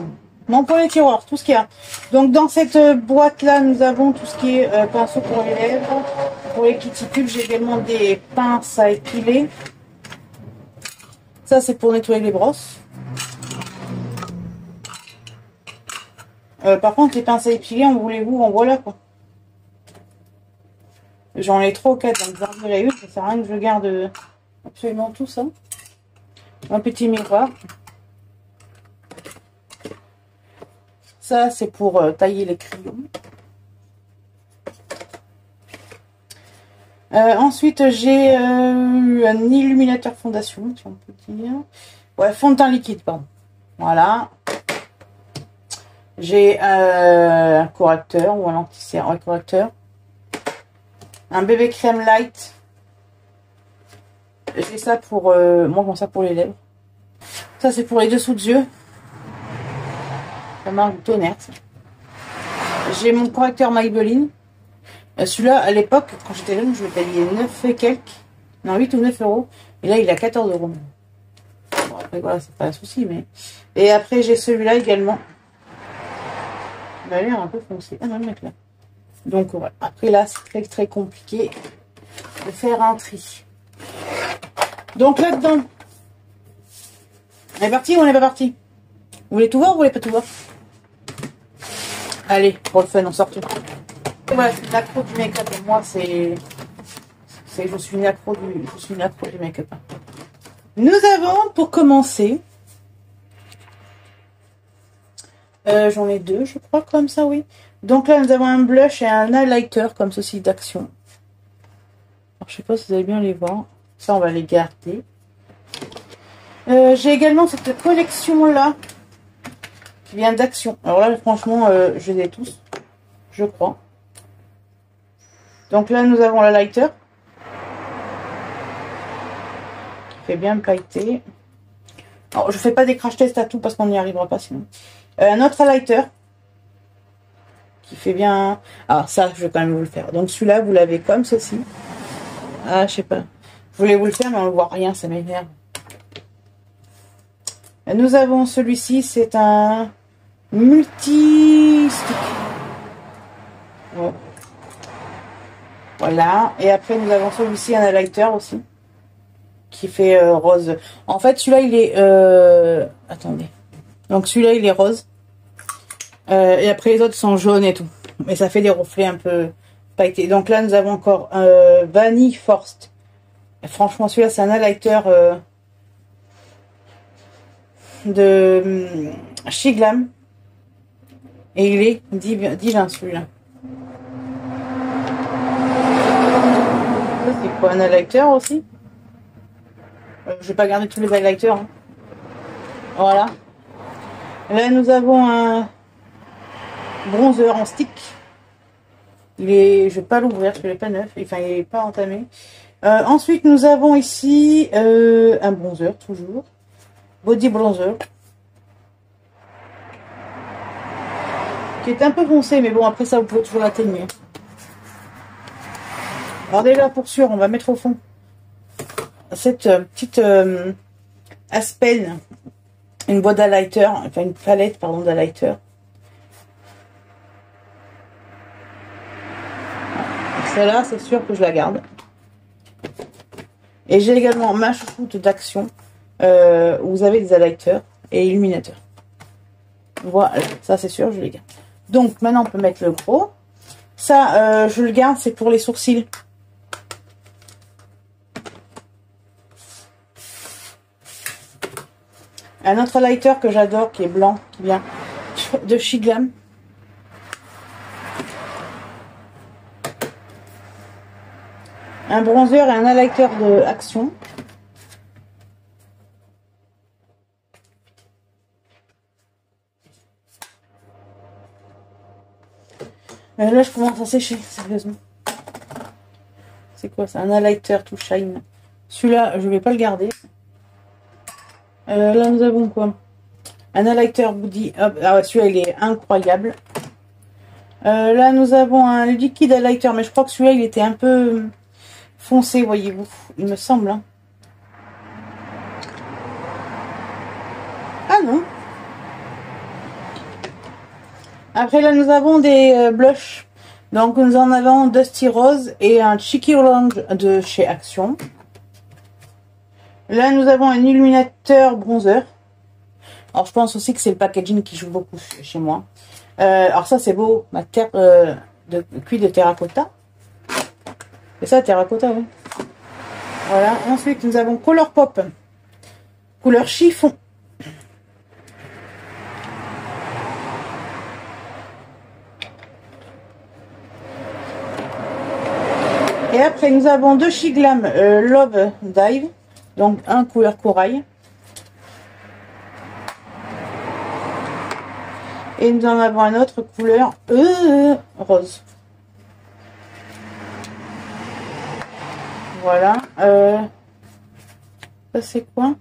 Mon premier tiroir, tout ce qu'il y a. Donc, dans cette boîte-là, nous avons tout ce qui est pinceau pour les lèvres. Pour les cuticules, j'ai également des pinces à épiler. Ça, c'est pour nettoyer les brosses. Par contre, les pinces à épiler, en voulez-vous, en voilà quoi. J'en ai 3 ou 4, donc j'en dirai une. Ça sert à rien que je garde absolument tout ça. Un petit miroir. Ça, c'est pour tailler les crayons. Ensuite, j'ai un illuminateur fondation, si on peut dire. Ouais, fond de teint liquide, pardon. Voilà. J'ai un correcteur ou un anti-cercle correcteur. Un bébé crème light. J'ai ça pour moi, comme ça pour les lèvres. Ça, c'est pour les dessous de yeux. Ça marche du tonnerre. J'ai mon correcteur Maybelline. Celui-là, à l'époque, quand j'étais jeune, je le payais 9 et quelques. Non, 8 ou 9 euros. Et là, il est à 14 euros. Bon, après, voilà, c'est pas un souci, mais. Et après, j'ai celui-là également. Il a l'air un peu foncé. Ah non, le mec là. Donc, voilà. Après, là, c'est très, très compliqué de faire un tri. Donc, là-dedans. On est parti ou on n'est pas parti? Vous voulez tout voir ou vous voulez pas tout voir? Allez, pour le fun, on sort tout. Et voilà, c'est une accro du make-up. Et moi, je suis une accro du make-up. Nous avons, pour commencer, j'en ai deux, je crois, comme ça, oui. Donc là, nous avons un blush et un highlighter, comme ceci, d'Action. Alors, je sais pas si vous allez bien les voir. Ça, on va les garder. J'ai également cette collection-là, qui vient d'Action. Alors là, franchement, je les ai tous, je crois. Donc là, nous avons le lighter. Qui fait bien pailleter. Alors, je fais pas des crash tests à tout parce qu'on n'y arrivera pas sinon. Un autre lighter. Qui fait bien... Ah, ça, je vais quand même vous le faire. Donc celui-là, vous l'avez comme ceci. Ah, je sais pas. Je voulais vous le faire, mais on ne voit rien, ça m'énerve. Nous avons celui-ci, c'est un multi-stick. Ouais. Voilà. Et après, nous avons celui-ci, un highlighter aussi. Qui fait rose. En fait, celui-là, il est... Attendez. Donc, celui-là, il est rose. Et après, les autres sont jaunes et tout. Mais ça fait des reflets un peu pailleté. Donc là, nous avons encore Vanille Forst. Et franchement, celui-là, c'est un highlighter de chez Glam. Et il est divin celui-là. Ça, c'est quoi, un highlighter aussi? Je vais pas garder tous les highlighters. Hein. Voilà. Là, nous avons un bronzer en stick. Il est, je vais pas l'ouvrir parce qu'il est pas neuf. Enfin, il est pas entamé. Ensuite, nous avons ici un bronzer toujours. Body bronzer. Qui est un peu foncé, mais bon, après ça, vous pouvez toujours l'atténuer. Alors déjà, pour sûr, on va mettre au fond cette petite Aspen, une boîte d'highlighter, enfin une palette, pardon, d'highlighter. Celle-là, c'est sûr que je la garde. Et j'ai également ma chouchoute d'Action, où vous avez des highlighters et illuminateurs. Voilà, ça c'est sûr, je les garde. Donc maintenant, on peut mettre le gros. Ça, je le garde, c'est pour les sourcils. Un autre highlighter que j'adore, qui est blanc, qui vient de chez Glam. Un bronzer et un highlighter de Action. Là, je commence à sécher, sérieusement. C'est quoi ça? Un highlighter to shine. Celui-là, je vais pas le garder. Là, nous avons quoi? Un highlighter Woody. Ah ouais, celui-là, il est incroyable. Là, nous avons un liquide highlighter, mais je crois que celui-là, il était un peu foncé, voyez-vous. Il me semble. Hein. Ah non. Après, là, nous avons des blushs. Donc, nous en avons Dusty Rose et un Cheeky Orange de chez Action. Là, nous avons un illuminateur bronzer. Alors, je pense aussi que c'est le packaging qui joue beaucoup chez moi. Alors, ça, c'est beau. Ma terre de cuir de terracotta. C'est ça, terracotta, oui. Voilà. Ensuite, nous avons Colourpop. Couleur chiffon. Et après, nous avons deux chez Glam Love Dive. Donc, un couleur corail. Et nous en avons un autre couleur rose. Voilà. Ça, c'est quoi?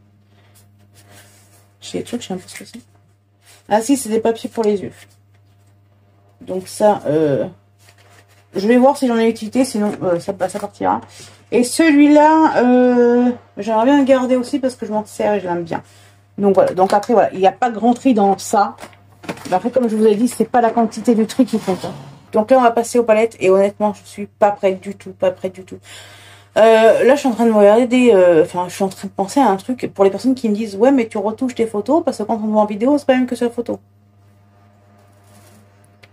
J'ai des trucs, je sais un peu ce que c'est. Ah si, c'est des papiers pour les yeux. Donc ça, je vais voir si j'en ai utilité, sinon ça partira. Et celui-là, j'aimerais bien le garder aussi parce que je m'en sers et je l'aime bien. Donc voilà, donc après voilà, il n'y a pas grand tri dans ça. Mais après, comme je vous ai dit, c'est pas la quantité de tri qui compte. Hein. Donc là, on va passer aux palettes et honnêtement, je suis pas prête du tout, pas prête du tout. Là, je suis en train de me regarder enfin, je suis en train de penser à un truc pour les personnes qui me disent ouais, mais tu retouches tes photos parce que quand on voit en vidéo, c'est pas même que sur la photo.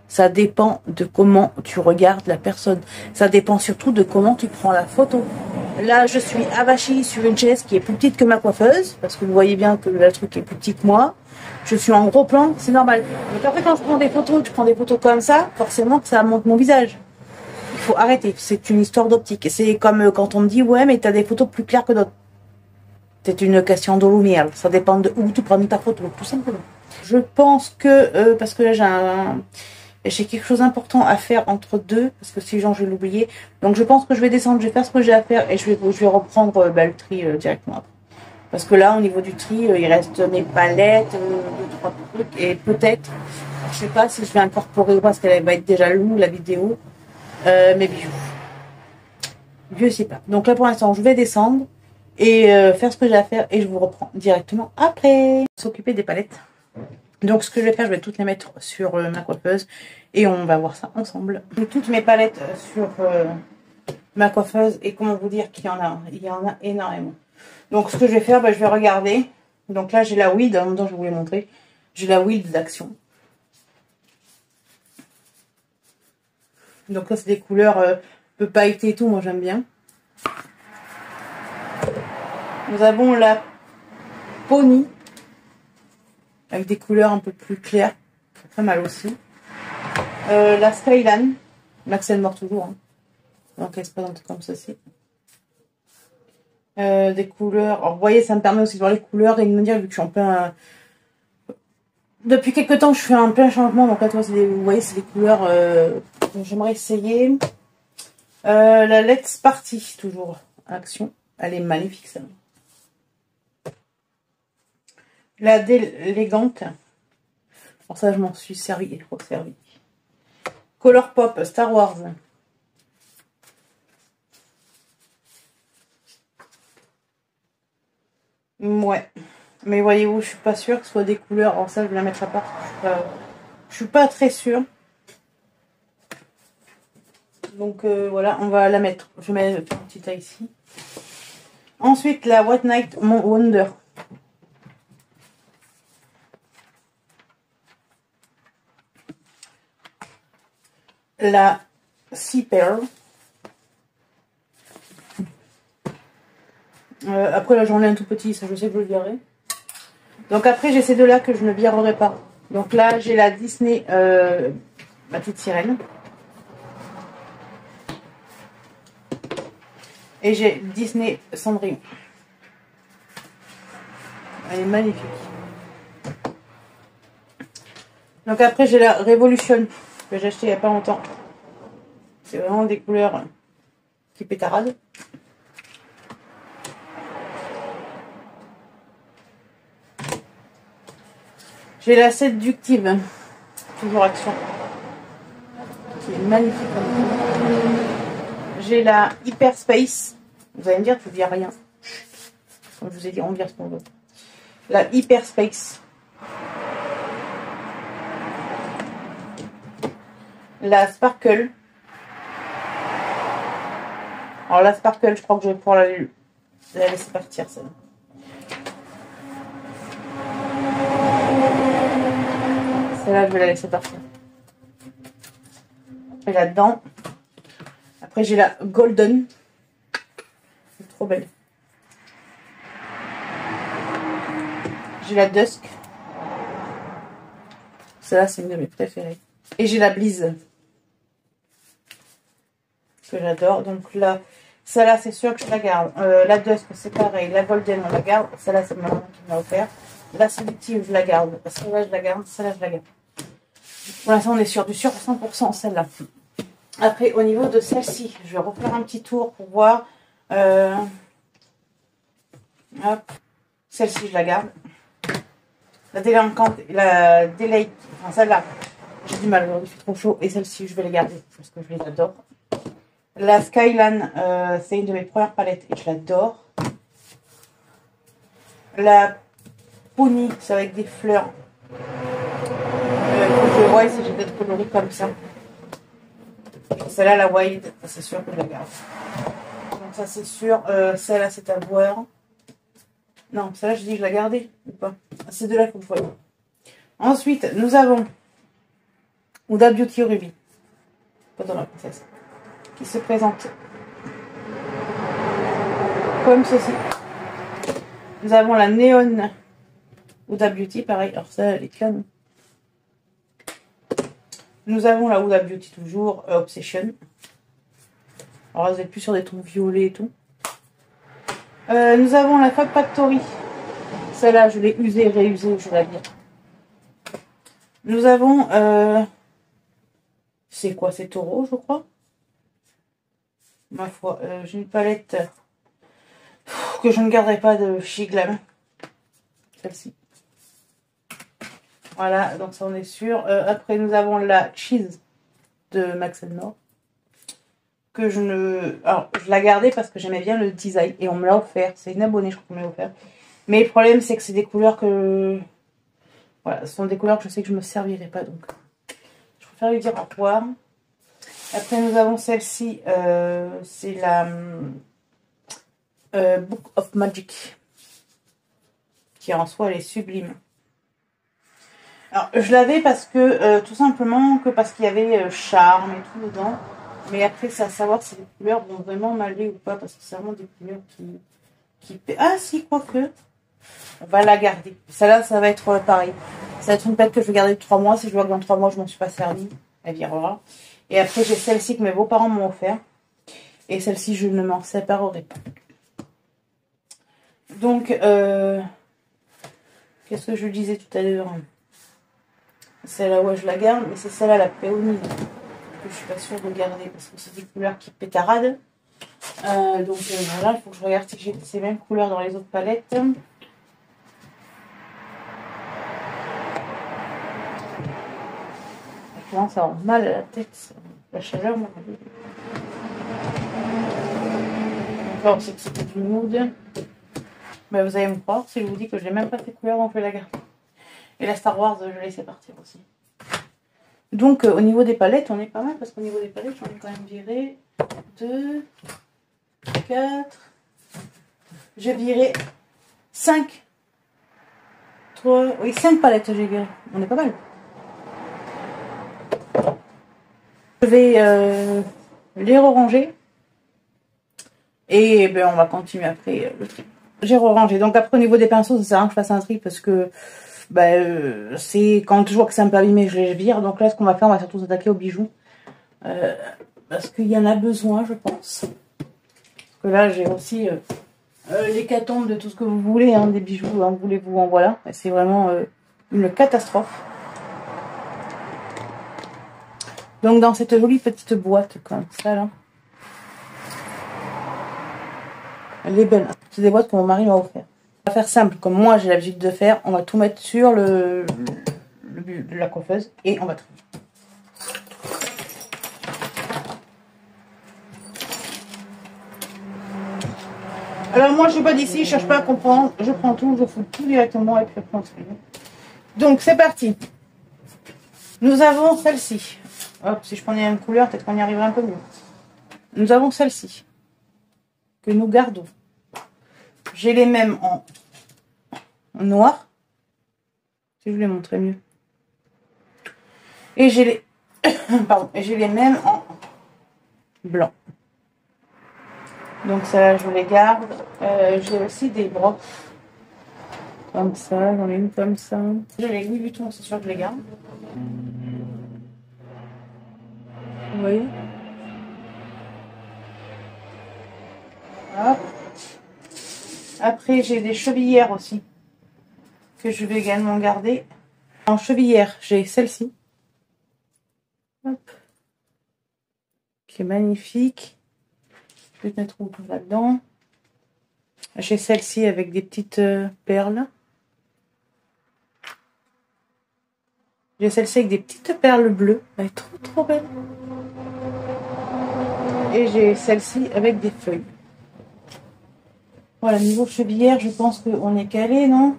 Ça dépend de comment tu regardes la personne. Ça dépend surtout de comment tu prends la photo. Là, je suis avachie sur une chaise qui est plus petite que ma coiffeuse. Parce que vous voyez bien que le truc est plus petit que moi. Je suis en gros plan, c'est normal. Donc après, quand je prends des photos, je prends des photos comme ça, forcément que ça montre mon visage. Il faut arrêter. C'est une histoire d'optique. C'est comme quand on me dit, ouais, mais t'as des photos plus claires que d'autres. C'est une question de lumière. Ça dépend de où tu prends ta photo, tout simplement. Je pense que, parce que là, j'ai quelque chose d'important à faire entre deux, parce que sinon je vais l'oublier. Donc je pense que je vais descendre, je vais faire ce que j'ai à faire et je vais reprendre le tri directement après. Parce que là, au niveau du tri, il reste mes palettes, 2-3 trucs, et peut-être, je sais pas si je vais incorporer, parce qu'elle va être déjà longue, la vidéo, mes bijoux. Je sais pas. Donc là, pour l'instant, je vais descendre et faire ce que j'ai à faire et je vous reprends directement après. S'occuper des palettes. Donc ce que je vais faire, je vais toutes les mettre sur ma coiffeuse et on va voir ça ensemble. J'ai toutes mes palettes sur ma coiffeuse et comment vous dire qu'il y en a, énormément. Donc ce que je vais faire, je vais regarder. Donc là j'ai la Wild, en même temps je vais vous les montrer. J'ai la Wild d'Action. Donc là, c'est des couleurs un peu pailletées et tout. Moi, j'aime bien. Nous avons la Pony. Avec des couleurs un peu plus claires. Pas mal aussi. La Skyline. Max & More toujours. Hein. Donc elle se présente comme ceci. Des couleurs. Alors vous voyez, ça me permet aussi de voir les couleurs et de me dire, vu que je suis en plein... Depuis quelques temps, je fais un plein changement. Donc là, vous voyez, c'est des couleurs que j'aimerais essayer. La Let's Party, toujours. Action. Elle est magnifique, ça. La D'élégante. Alors ça, je m'en suis servi et trop servi. Color Pop, Star Wars. Ouais. Mais voyez-vous, je suis pas sûre que ce soit des couleurs. Alors ça, je vais la mettre à part. Je suis pas très sûre. Donc voilà, on va la mettre. Je mets le petit tas ici. Ensuite, la White Night Wonder. La Sea Pearl. Après là j'en ai un tout petit, ça je sais que je le virerai. Donc après j'ai ces deux là que je ne virerai pas. Donc là j'ai la Disney, ma petite sirène. Et j'ai Disney Cendrillon. Elle est magnifique. Donc après j'ai la Revolution que j'ai acheté il n'y a pas longtemps. C'est vraiment des couleurs qui pétaradent. J'ai la Séductive, toujours action, qui est magnifique comme couleur. J'ai la Hyperspace. Vous allez me dire, tu dis rien. Comme je vous ai dit, on vire ce qu'on veut. La Hyperspace. La Sparkle. Alors la Sparkle, je crois que je vais pouvoir la laisser partir, celle-là. Celle-là, je vais la laisser partir. Et là-dedans. Après, j'ai la Golden. C'est trop belle. J'ai la Dusk. Celle-là, c'est une de mes préférées. Et j'ai la Bliss. Que j'adore. Donc là, celle-là, c'est sûr que je la garde. La Dusk, c'est pareil. La Golden, on la garde. Celle-là, c'est ma maman qui m'a offert. La Séductive, je la garde. Celle-là, je la garde. Celle-là, je la garde. Pour l'instant, on est sur du sûr 100% celle-là. Après, au niveau de celle-ci, je vais refaire un petit tour pour voir. Hop. Celle-ci, je la garde. La délinquante, la délai, enfin celle-là, j'ai du mal aujourd'hui, il fait trop chaud. Et celle-ci, je vais les garder parce que je les adore. La Skyline, c'est une de mes premières palettes et je l'adore. La Pony, c'est avec des fleurs. Je vois si j'ai d'autres coloris comme ça. Celle-là, la Wild, c'est sûr que je la garde. Donc ça, c'est sûr. Celle-là, c'est à voir. Non, celle-là, je dis que je la gardais ou pas. Ces deux-là, il faut que je voie. Ensuite, nous avons Huda Beauty Ruby. Pas dans la princesse. Qui se présente comme ceci. Nous avons la Neon Huda Beauty, pareil. Alors ça, elle est canon. Nous avons la Huda Beauty toujours, Obsession. Alors là, vous êtes plus sur des tons violets et tout. Nous avons la Fab Factory. Celle-là, je l'ai usée, réusée, je vais la dire. Nous avons... c'est quoi? C'est Taureau, je crois. Ma foi, j'ai une palette que je ne garderai pas de chez Glam. Celle-ci. Voilà, donc ça on est sûr. Après, nous avons la Cheese de Max & More. Que je ne... Alors, je la gardais parce que j'aimais bien le design. Et on me l'a offert. C'est une abonnée, je crois qu'on me l'a offert. Mais le problème, c'est que c'est des couleurs que... Voilà, ce sont des couleurs que je sais que je ne me servirai pas. Donc, je préfère lui dire au revoir. Après, nous avons celle-ci. C'est la Book of Magic. Qui en soi, elle est sublime. Alors, je l'avais parce que... tout simplement que parce qu'il y avait charme et tout dedans. Mais après, c'est à savoir si les couleurs vont vraiment m'aller ou pas. Parce que c'est vraiment des couleurs qui... Ah si, quoique. On va la garder. Celle-là, ça va être pareil. Ça va être une pelle que je vais garder de 3 mois. Si je vois que dans 3 mois, je m'en suis pas servi, elle virera. Et après, j'ai celle-ci que mes beaux-parents m'ont offert. Et celle-ci, je ne m'en séparerai pas. Donc, qu'est-ce que je disais tout à l'heure? Celle-là, ouais, je la garde. Mais c'est celle-là, la péonie, que je suis pas sûre de garder. Parce que c'est des couleurs qui pétaradent. Donc, voilà, il faut que je regarde si j'ai ces mêmes couleurs dans les autres palettes. Elle commence à avoir mal à la tête. La chaleur, moi. Encore, c'est que c'était du mood. Mais vous allez me croire si je vous dis que je n'ai même pas ces couleurs, on fait la garde. Et la Star Wars, je laissais partir aussi. Donc, au niveau des palettes, on est pas mal. Parce qu'au niveau des palettes, j'en ai quand même viré 2, 4. J'ai viré 5. 3. Oui, 5 palettes, j'ai viré. On est pas mal. Je vais les ranger. Et ben, on va continuer après le tri. J'ai rangé. Donc après, au niveau des pinceaux, ça sert à rien que je fasse un tri parce que c'est quand je vois que c'est un peu abîmé, je les vire. Donc là, ce qu'on va faire, on va surtout s'attaquer aux bijoux. Parce qu'il y en a besoin, je pense. Parce que là, j'ai aussi l'hécatombe de tout ce que vous voulez, hein, des bijoux, en voulez-vous, en voilà. C'est vraiment une catastrophe. Donc dans cette jolie petite boîte comme ça, là. Elle est belle. C'est des boîtes que mon mari m'a offert. On va faire simple, comme moi j'ai l'habitude de faire. On va tout mettre sur la coiffeuse et on va trier. Alors moi je suis pas d'ici, je cherche pas à comprendre. Je prends tout, je fous tout directement et puis après on trie. Donc c'est parti. Nous avons celle-ci. Hop, si je prenais la même couleur, peut-être qu'on y arriverait un peu mieux. Nous avons celle-ci. Que nous gardons. J'ai les mêmes en noir. Si je vous les montrais mieux. Et j'ai les... Pardon. Et j'ai les mêmes en blanc. Donc ça, je les garde. J'ai aussi des broches. Comme ça. J'en ai une comme ça. J'ai les Louis Vuitton, c'est sûr que je les garde. Vous voyez? Hop. Après, j'ai des chevillères aussi. Que je vais également garder. En chevillère, j'ai celle-ci. Hop. Qui est magnifique. Je vais te mettre où là-dedans. J'ai celle-ci avec des petites perles. J'ai celle-ci avec des petites perles bleues. Elle est trop trop belle. Et j'ai celle-ci avec des feuilles. Voilà, niveau chevillère, je pense qu'on est calé, non?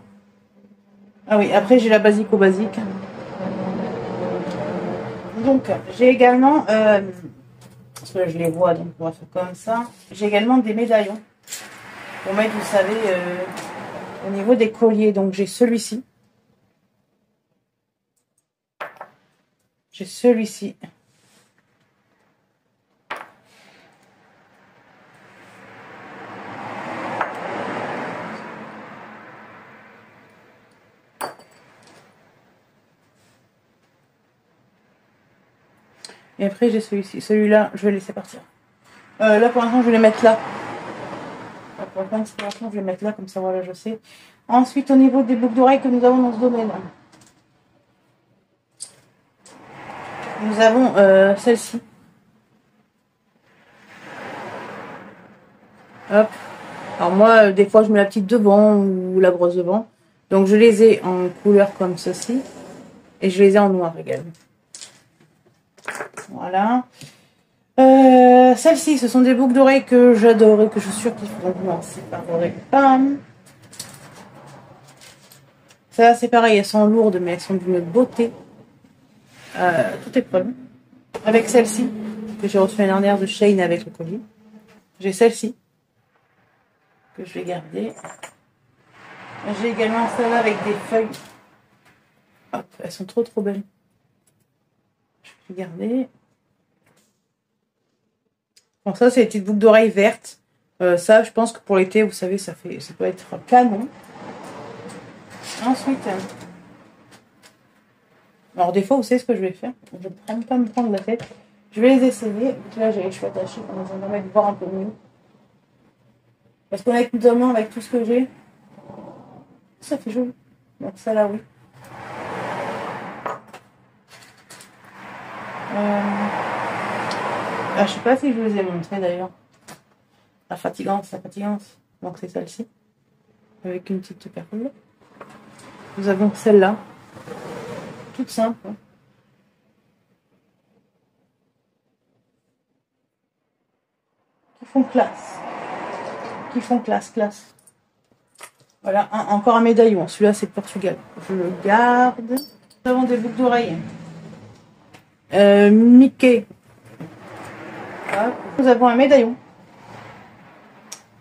Ah oui, après j'ai la basique au basique. Donc, j'ai également... parce que je les vois, donc on va faire comme ça. J'ai également des médaillons. Pour mettre, vous savez, au niveau des colliers. Donc j'ai celui-ci. J'ai celui-ci. Et après j'ai celui-ci. Celui-là, je vais laisser partir. Là pour l'instant, je vais les mettre là. Pour l'instant, je vais les mettre là, comme ça, voilà, je sais. Ensuite, au niveau des boucles d'oreilles que nous avons dans ce domaine. Nous avons celle-ci. Hop. Alors moi, des fois, je mets la petite devant ou la grosse devant. Donc, je les ai en couleur comme ceci. Et je les ai en noir également. Voilà. Celles-ci, ce sont des boucles d'oreilles que j'adore et que je suis sûre qu'il faut m'en séparer pas. Ça, c'est pareil, elles sont lourdes, mais elles sont d'une beauté. Tout est prêt. Avec celle-ci, que j'ai reçue l'année dernière de Shane avec le collier. J'ai celle-ci, que je vais garder. J'ai également celle-là avec des feuilles. Hop, elles sont trop trop belles. Je vais garder. Bon, ça, c'est les petites boucles d'oreilles vertes. Ça, je pense que pour l'été, vous savez, ça peut être canon. Ensuite, alors des fois, vous savez ce que je vais faire? Je vais vraiment pas me prendre la tête. Je vais les essayer. Donc là, je suis attachée pour me permettre de voir un peu mieux. Parce qu'honnêtement, avec tout ce que j'ai, ça fait joli. Donc ça là, oui. Ah, je sais pas si je vous ai montré d'ailleurs. La fatigance. Donc c'est celle-ci. Avec une petite perle. Nous avons celle-là. Toute simple. Hein. Qui font classe. Voilà, encore un médaillon. Celui-là, c'est Portugal. Je le garde. Nous avons des boucles d'oreilles. Mickey. Hop. Nous avons un médaillon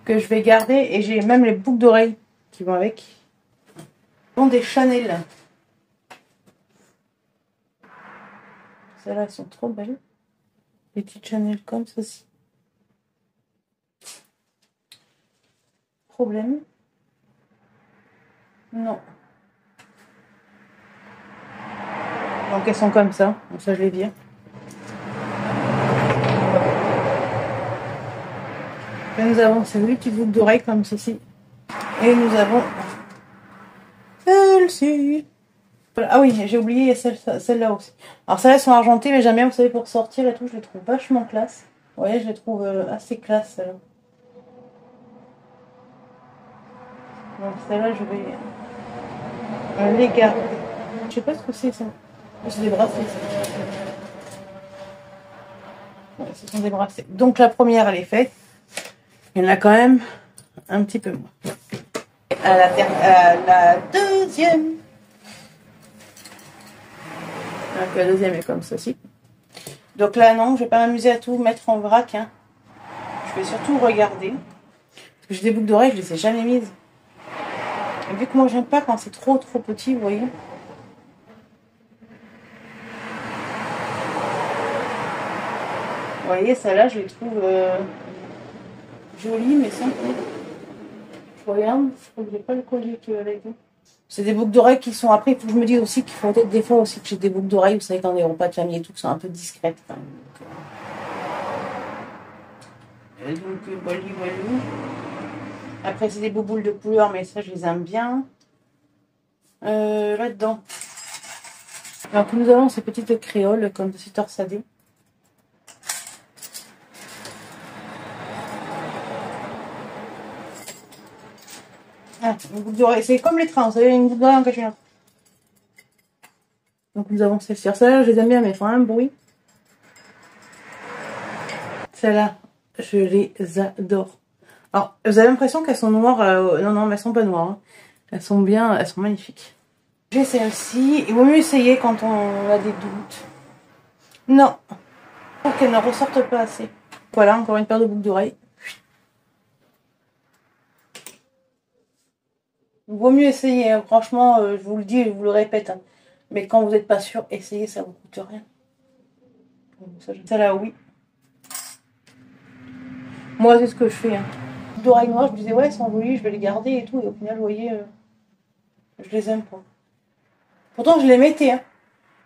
que je vais garder et j'ai même les boucles d'oreilles qui vont avec. Nous avons des Chanel. Celles-là, elles sont trop belles. Les petites Chanel comme ceci. Problème? Non. Donc elles sont comme ça. Donc ça, je les vire. Et nous avons ces petites boucles d'oreilles comme ceci. Et nous avons celle-ci. Voilà. Ah oui, j'ai oublié celle-là aussi. Alors celles-là sont argentées, mais jamais, vous savez, pour sortir et tout, je les trouve vachement classe. Vous voyez, je les trouve assez classe, celle-là. Donc celle-là, je vais les garder. Je sais pas ce que c'est ça. C'est des bracelets. Ouais, ce sont des bracelets. Donc la première, elle est faite. Il y en a quand même un petit peu moins. À la deuxième. Donc la deuxième est comme ceci. Donc là, non, je vais pas m'amuser à tout mettre en vrac. Hein. Je vais surtout regarder. Parce que j'ai des boucles d'oreilles, je les ai jamais mises. Et vu que moi, j'aime pas quand c'est trop petit, vous voyez. Vous voyez, celle-là, je les trouve jolies, mais sans plus. Je regarde, je crois que j'ai pas le collier qui va avec. C'est des boucles d'oreilles qui sont... Après, il faut que je me dise aussi qu'il faut peut-être des fois aussi que j'ai des boucles d'oreilles, vous savez, quand les repas de famille et tout, qui sont un peu discrètes. Quand même. Donc, voilà. Après, c'est des bouboules de couleur, mais ça, je les aime bien. Là-dedans. Alors que nous avons ces petites créoles, comme de ces torsadées. Ah, une boucle d'oreille. C'est comme les trains, vous savez, une boucle d'oreille en cache une autre. Donc nous avons celles-ci. Celles-là, je les aime bien, mais elles font un bruit. Celles-là, je les adore. Alors, vous avez l'impression qu'elles sont noires. Non, mais elles sont pas noires. Hein. Elles sont bien, elles sont magnifiques. J'ai celle-ci. Il vaut mieux essayer quand on a des doutes. Non. Pour qu'elles ne ressortent pas assez. Voilà, encore une paire de boucles d'oreilles. Il vaut mieux essayer. Hein. Franchement, je vous le dis et je vous le répète. Hein. Mais quand vous n'êtes pas sûr, essayez, ça ne vous coûte rien. Celle-là, oui. Moi, c'est ce que je fais. Hein. D'oreilles noires, je me disais, ouais, elles sont jolies, je vais les garder et tout. Et au final, vous voyez, je les aime pas. Pourtant, je les mettais. Hein.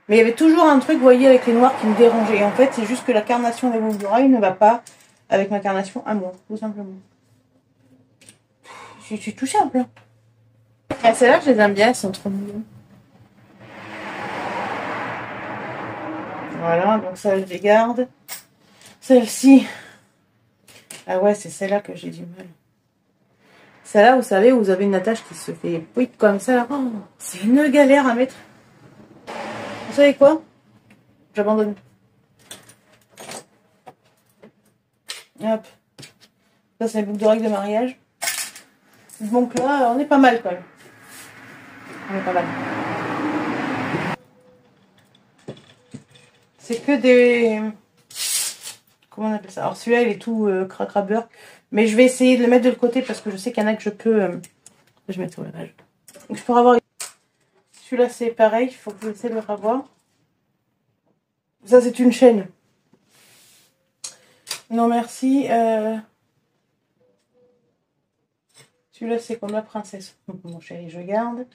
Mais il y avait toujours un truc, vous voyez, avec les noirs qui me dérangeait. Et en fait, c'est juste que la carnation des boucles d'oreilles ne va pas avec ma carnation à moi, tout simplement. Je suis tout simple. Hein. Ah, celles-là, je les aime bien, elles sont trop mignonnes. Voilà, donc ça, je les garde. Celle-ci. Ah ouais, c'est celle-là que j'ai du mal. Celle-là, vous savez, vous avez une attache qui se fait pouit comme ça. Oh, c'est une galère à mettre. Vous savez quoi? J'abandonne. Hop. Ça, c'est les boucles d'oreilles de mariage. Donc là, on est pas mal quand même. On est pas mal. C'est que des... Comment on appelle ça? Alors celui-là, il est tout cracrabeur. Mais je vais essayer de le mettre de l'autre côté parce que je sais qu'il y en a que je peux... Je vais mettre sur le rage. Donc je peux avoir... Celui-là, c'est pareil. Il faut que je essaie de le revoir. Ça, c'est une chaîne. Non merci. Celui-là c'est comme la princesse. Mon chéri, je garde.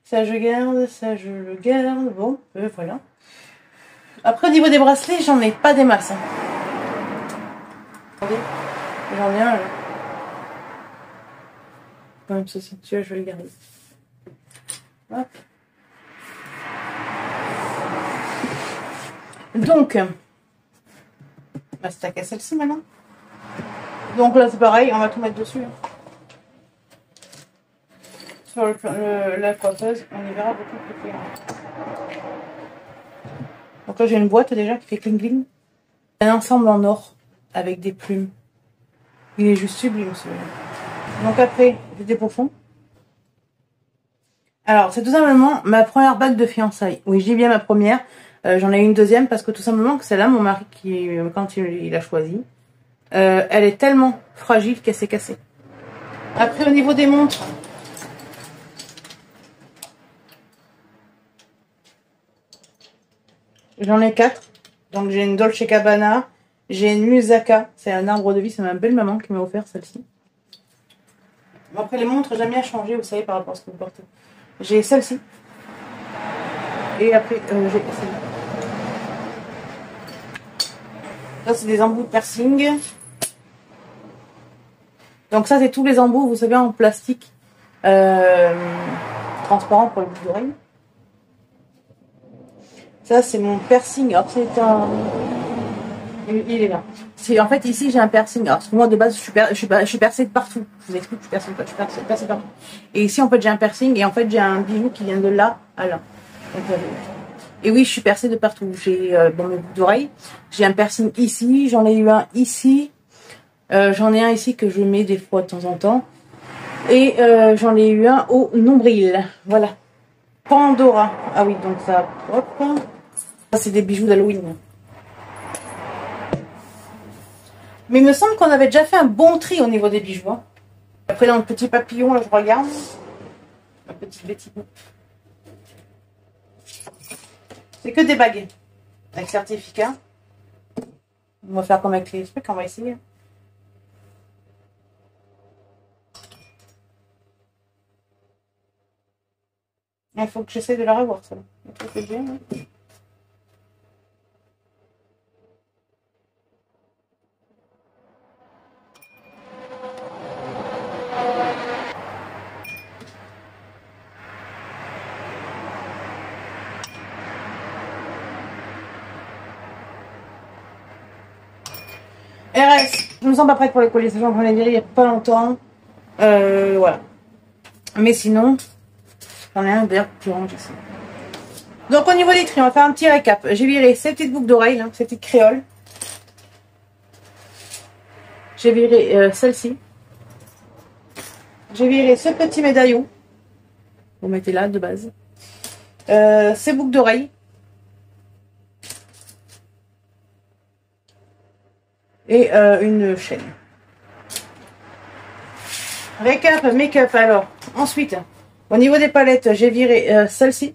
Ça je garde, ça je le garde. Bon, voilà. Après au niveau des bracelets, j'en ai pas des masses. Hein. Attendez, j'en ai un là. Même ceci, celui-là je vais le garder. Hop. Donc, bah, c'est à celle-ci maintenant. Donc là c'est pareil, on va tout mettre dessus. Sur la coiffeuse, on y verra beaucoup plus clair. Donc là j'ai une boîte déjà qui fait cling cling. Un ensemble en or avec des plumes. Il est juste sublime celui-là. Donc après, j'ai des profonds. Alors c'est tout simplement ma première bague de fiançailles. Oui, j'ai bien ma première. J'en ai une deuxième parce que tout simplement que celle-là, mon mari, quand il a choisi, elle est tellement fragile qu'elle s'est cassée. Après, au niveau des montres, j'en ai 4. Donc j'ai une Dolce Gabbana, j'ai une Musaka, c'est un arbre de vie, c'est ma belle maman qui m'a offert celle-ci. Bon, après les montres, j'aime bien changer, vous savez, par rapport à ce que vous portez. J'ai celle-ci. Et après, j'ai celle-là. Ça, c'est des embouts de piercing. Donc ça, c'est tous les embouts, vous savez, en plastique transparent pour les boucles d'oreilles. Ça, c'est mon piercing. Alors, c'est un... Il est là. En fait, ici, j'ai un piercing. Alors, parce que moi, de base, je suis percée de partout. Je vous explique, je suis percée partout. Et ici, en fait, j'ai un piercing. Et en fait, j'ai un bijou qui vient de là à là. Donc, et oui, je suis percée de partout. J'ai mes boucles d'oreilles. J'ai un piercing ici. J'en ai eu un ici. J'en ai un ici que je mets des fois de temps en temps. Et j'en ai eu un au nombril. Voilà. Pandora. Ah oui, donc ça... Hop. Ça, c'est des bijoux d'Halloween. Mais il me semble qu'on avait déjà fait un bon tri au niveau des bijoux. Hein. Après, dans le petit papillon, là, je regarde. Ma petite bêtise. C'est que des bagues. Avec certificat. On va faire comme avec les trucs, on va essayer. Il faut que j'essaie de la revoir, ça. C'est bien, hein. RS, je me sens pas prête pour les colliers, j'en ai viré il n'y a pas longtemps. Voilà. Mais sinon, j'en ai un d'ailleurs plus grand, ici. Donc au niveau des tris, on va faire un petit récap. J'ai viré ces petites boucles d'oreilles, ces petites créoles. J'ai viré celle-ci. J'ai viré ce petit médaillon. Vous mettez là de base. Ces boucles d'oreilles. Et une chaîne. Récap, make-up alors. Ensuite, au niveau des palettes, j'ai viré celle-ci.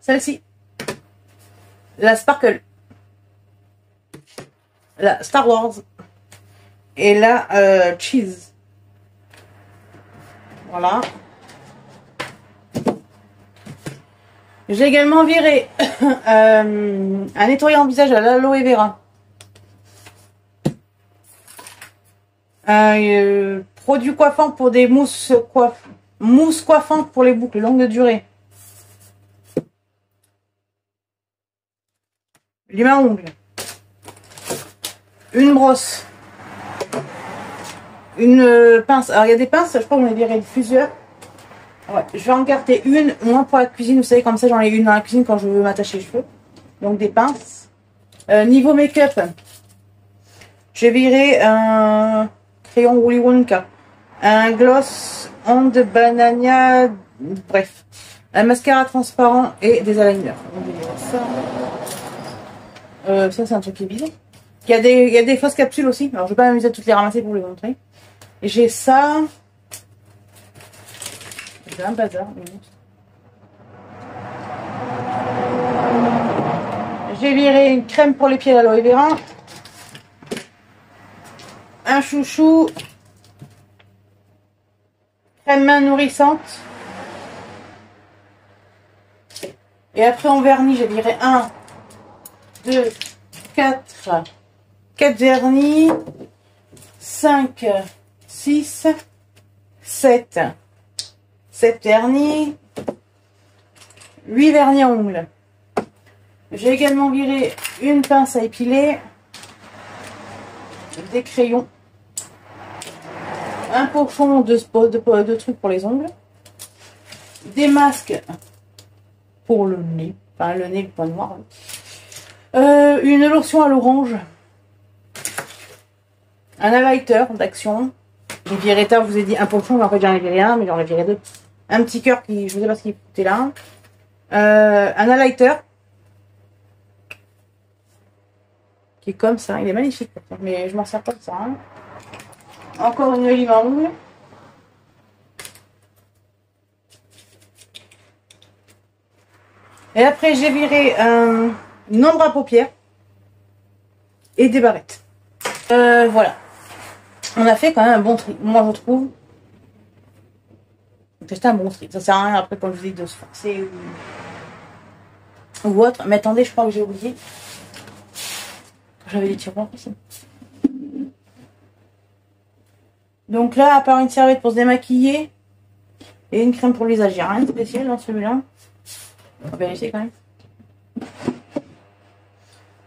Celle-ci. La Sparkle. La Star Wars. Et la Cheese. Voilà. J'ai également viré un nettoyant visage à l'aloe vera. Un produit coiffant pour des mousses coiffantes pour les boucles longue durée. Lime à ongles. Une brosse. Une pince. Alors il y a des pinces, je crois qu'on a viré le plusieurs. Ouais, je vais en garder une, moins pour la cuisine, vous savez, comme ça j'en ai une dans la cuisine quand je veux m'attacher les cheveux. Donc des pinces. Niveau make-up, j'ai viré un crayon Willy Wonka, un gloss on de banania, bref, un mascara transparent et des eyeliners. Ça c'est un truc qui est vide. Il y a des fausses capsules aussi, alors je vais pas m'amuser à toutes les ramasser pour vous les montrer. Et j'ai ça. J'ai un bazar. J'ai viré une crème pour les pieds d'aloe vera. un chouchou, crème main nourrissante. Et après on vernit, j'ai viré 1, 2, 4 vernis, 5, 6, 7 vernis, 8 vernis à ongles. J'ai également viré une pince à épiler, des crayons, un pochon de trucs pour les ongles, des masques pour le nez, enfin le nez, le point noir, une lotion à l'orange, un highlighter d'Action. J'ai viré tard, je vous ai dit un pochon, mais en fait j'en ai viré un, mais j'en ai viré deux. Un petit cœur qui, je ne sais pas ce qu'il était là. Un highlighter qui est comme ça, il est magnifique, mais je m'en sers pas de ça. Hein. Encore une olive à ongles. Et après, j'ai viré une ombre à paupières et des barrettes. Voilà. On a fait quand même un bon tri. Moi, je trouve. C'était un bon tri. Ça sert à rien après, comme je vous dis, de se forcer ou autre. Mais attendez, je crois que j'ai oublié. J'avais des tiroirs ici. Donc là, à part une serviette pour se démaquiller et une crème pour le visage, j'ai rien de spécial dans celui-là. On va vérifier quand même.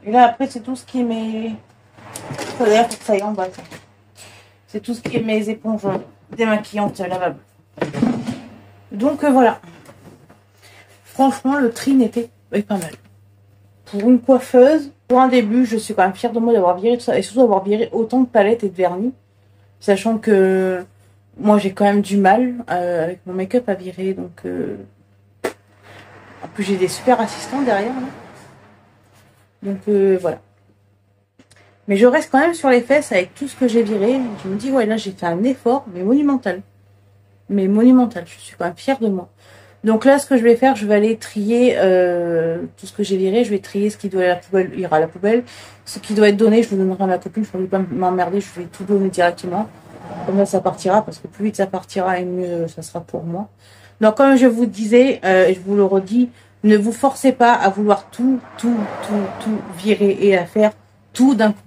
Et là, après, c'est tout ce qui est mes... D'ailleurs, faut que ça aille en bas. C'est tout ce qui est mes éponges démaquillantes lavables. Donc, voilà. Franchement, le tri n'était pas mal. Pour une coiffeuse, pour un début, je suis quand même fière de moi d'avoir viré tout ça. Et surtout d'avoir viré autant de palettes et de vernis. Sachant que moi, j'ai quand même du mal avec mon make-up à virer. Donc... En plus, j'ai des super assistants derrière. Là. Donc, voilà. Mais je reste quand même sur les fesses avec tout ce que j'ai viré. Je me dis, ouais, là, j'ai fait un effort, mais monumental. Mais monumental. Je suis quand même fière de moi. Donc là, ce que je vais faire, je vais aller trier tout ce que j'ai viré. Je vais trier ce qui doit aller à la poubelle, ira à la poubelle. Ce qui doit être donné, je le donnerai à ma copine. Je ne vais pas m'emmerder, je vais tout donner directement. Comme ça, ça partira. Parce que plus vite ça partira, et mieux ça sera pour moi. Donc, comme je vous disais, et je vous le redis, ne vous forcez pas à vouloir tout virer et à faire tout d'un coup.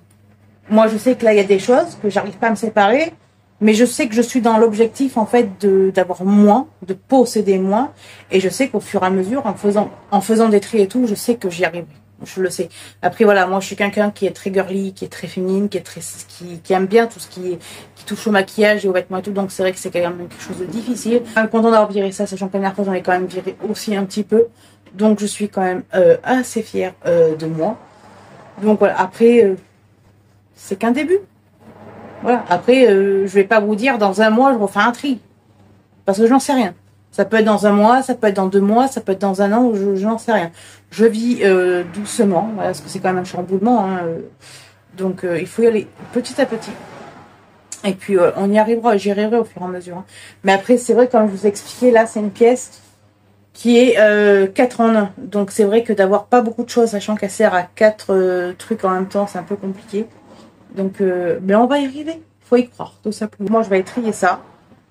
Moi, je sais que là, il y a des choses que j'arrive pas à me séparer, mais je sais que je suis dans l'objectif, en fait, d'avoir moins, de posséder moins, et je sais qu'au fur et à mesure, en faisant des tri et tout, je sais que j'y arriverai. Je le sais. Après, voilà, moi, je suis quelqu'un qui est très girly, qui est très féminine, qui aime bien tout ce qui touche au maquillage et aux vêtements et tout. Donc, c'est vrai que c'est quand même quelque chose de difficile. Je suis content d'avoir viré ça, sachant que la dernière fois, j'en ai quand même viré aussi un petit peu. Donc, je suis quand même assez fière de moi. Donc, voilà. Après, c'est qu'un début. Voilà. Après, je vais pas vous dire, dans un mois, je refais un tri. Parce que j'en sais rien. Ça peut être dans un mois, ça peut être dans 2 mois, ça peut être dans un an, je n'en sais rien. Je vis doucement, voilà, parce que c'est quand même un chamboulement. Hein, donc, il faut y aller petit à petit. Et puis, on y arrivera, j'y arriverai au fur et à mesure. Hein. Mais après, c'est vrai, comme je vous ai expliqué, là, c'est une pièce qui est 4 en 1. Donc, c'est vrai que d'avoir pas beaucoup de choses, sachant qu'elle sert à 4 trucs en même temps, c'est un peu compliqué. Donc, mais on va y arriver. Faut y croire, tout simplement. Moi, je vais trier ça.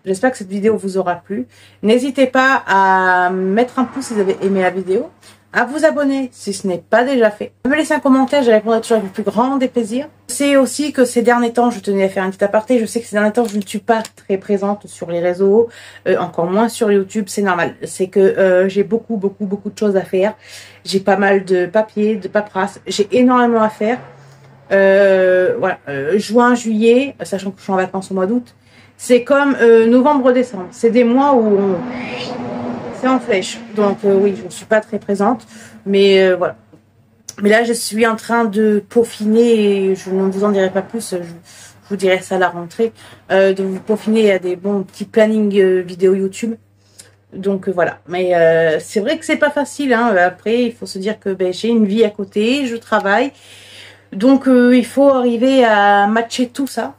J'espère que cette vidéo vous aura plu. N'hésitez pas à mettre un pouce si vous avez aimé la vidéo, à vous abonner si ce n'est pas déjà fait, à me laisser un commentaire, je répondrai toujours avec le plus grand des plaisirs. C'est aussi que ces derniers temps, je tenais à faire un petit aparté, je sais que ces derniers temps, je ne suis pas très présente sur les réseaux, encore moins sur YouTube, c'est normal. C'est que j'ai beaucoup de choses à faire. J'ai pas mal de papiers, de paperasse, j'ai énormément à faire. Voilà, juin, juillet, sachant que je suis en vacances au mois d'août. C'est comme novembre, décembre. C'est des mois où c'est en flèche. Donc oui, je ne suis pas très présente. Mais voilà. Mais là, je suis en train de peaufiner, et je ne vous en dirai pas plus, je vous dirai ça à la rentrée, de vous peaufiner à des bons petits plannings vidéo YouTube. Donc voilà. Mais c'est vrai que c'est pas facile. Hein. Après, il faut se dire que j'ai une vie à côté, je travaille. Donc il faut arriver à matcher tout ça.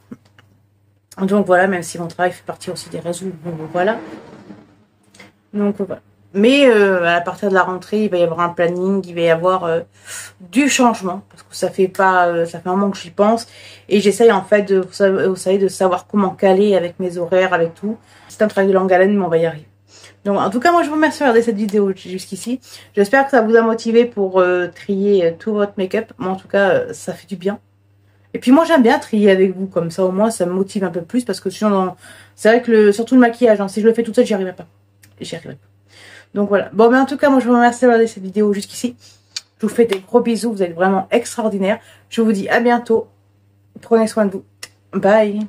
Donc voilà, même si mon travail fait partie aussi des réseaux, voilà. Donc voilà. Mais à partir de la rentrée, il va y avoir un planning, il va y avoir du changement. Parce que ça fait pas, ça fait un moment que j'y pense. Et j'essaye en fait de, vous savez, de savoir comment caler avec mes horaires, avec tout. C'est un travail de longue haleine, mais on va y arriver. Donc en tout cas, moi je vous remercie de regarder cette vidéo jusqu'ici. J'espère que ça vous a motivé pour trier tout votre make-up. Moi en tout cas, ça fait du bien. Et puis moi j'aime bien trier avec vous, comme ça au moins ça me motive un peu plus. Parce que sinon, c'est vrai que surtout le maquillage, hein, si je le fais toute seule, j'y arriverai pas. J'y arriverai pas. Donc voilà. Bon, mais en tout cas, moi je vous remercie de regarder cette vidéo jusqu'ici. Je vous fais des gros bisous, vous êtes vraiment extraordinaires. Je vous dis à bientôt. Prenez soin de vous. Bye.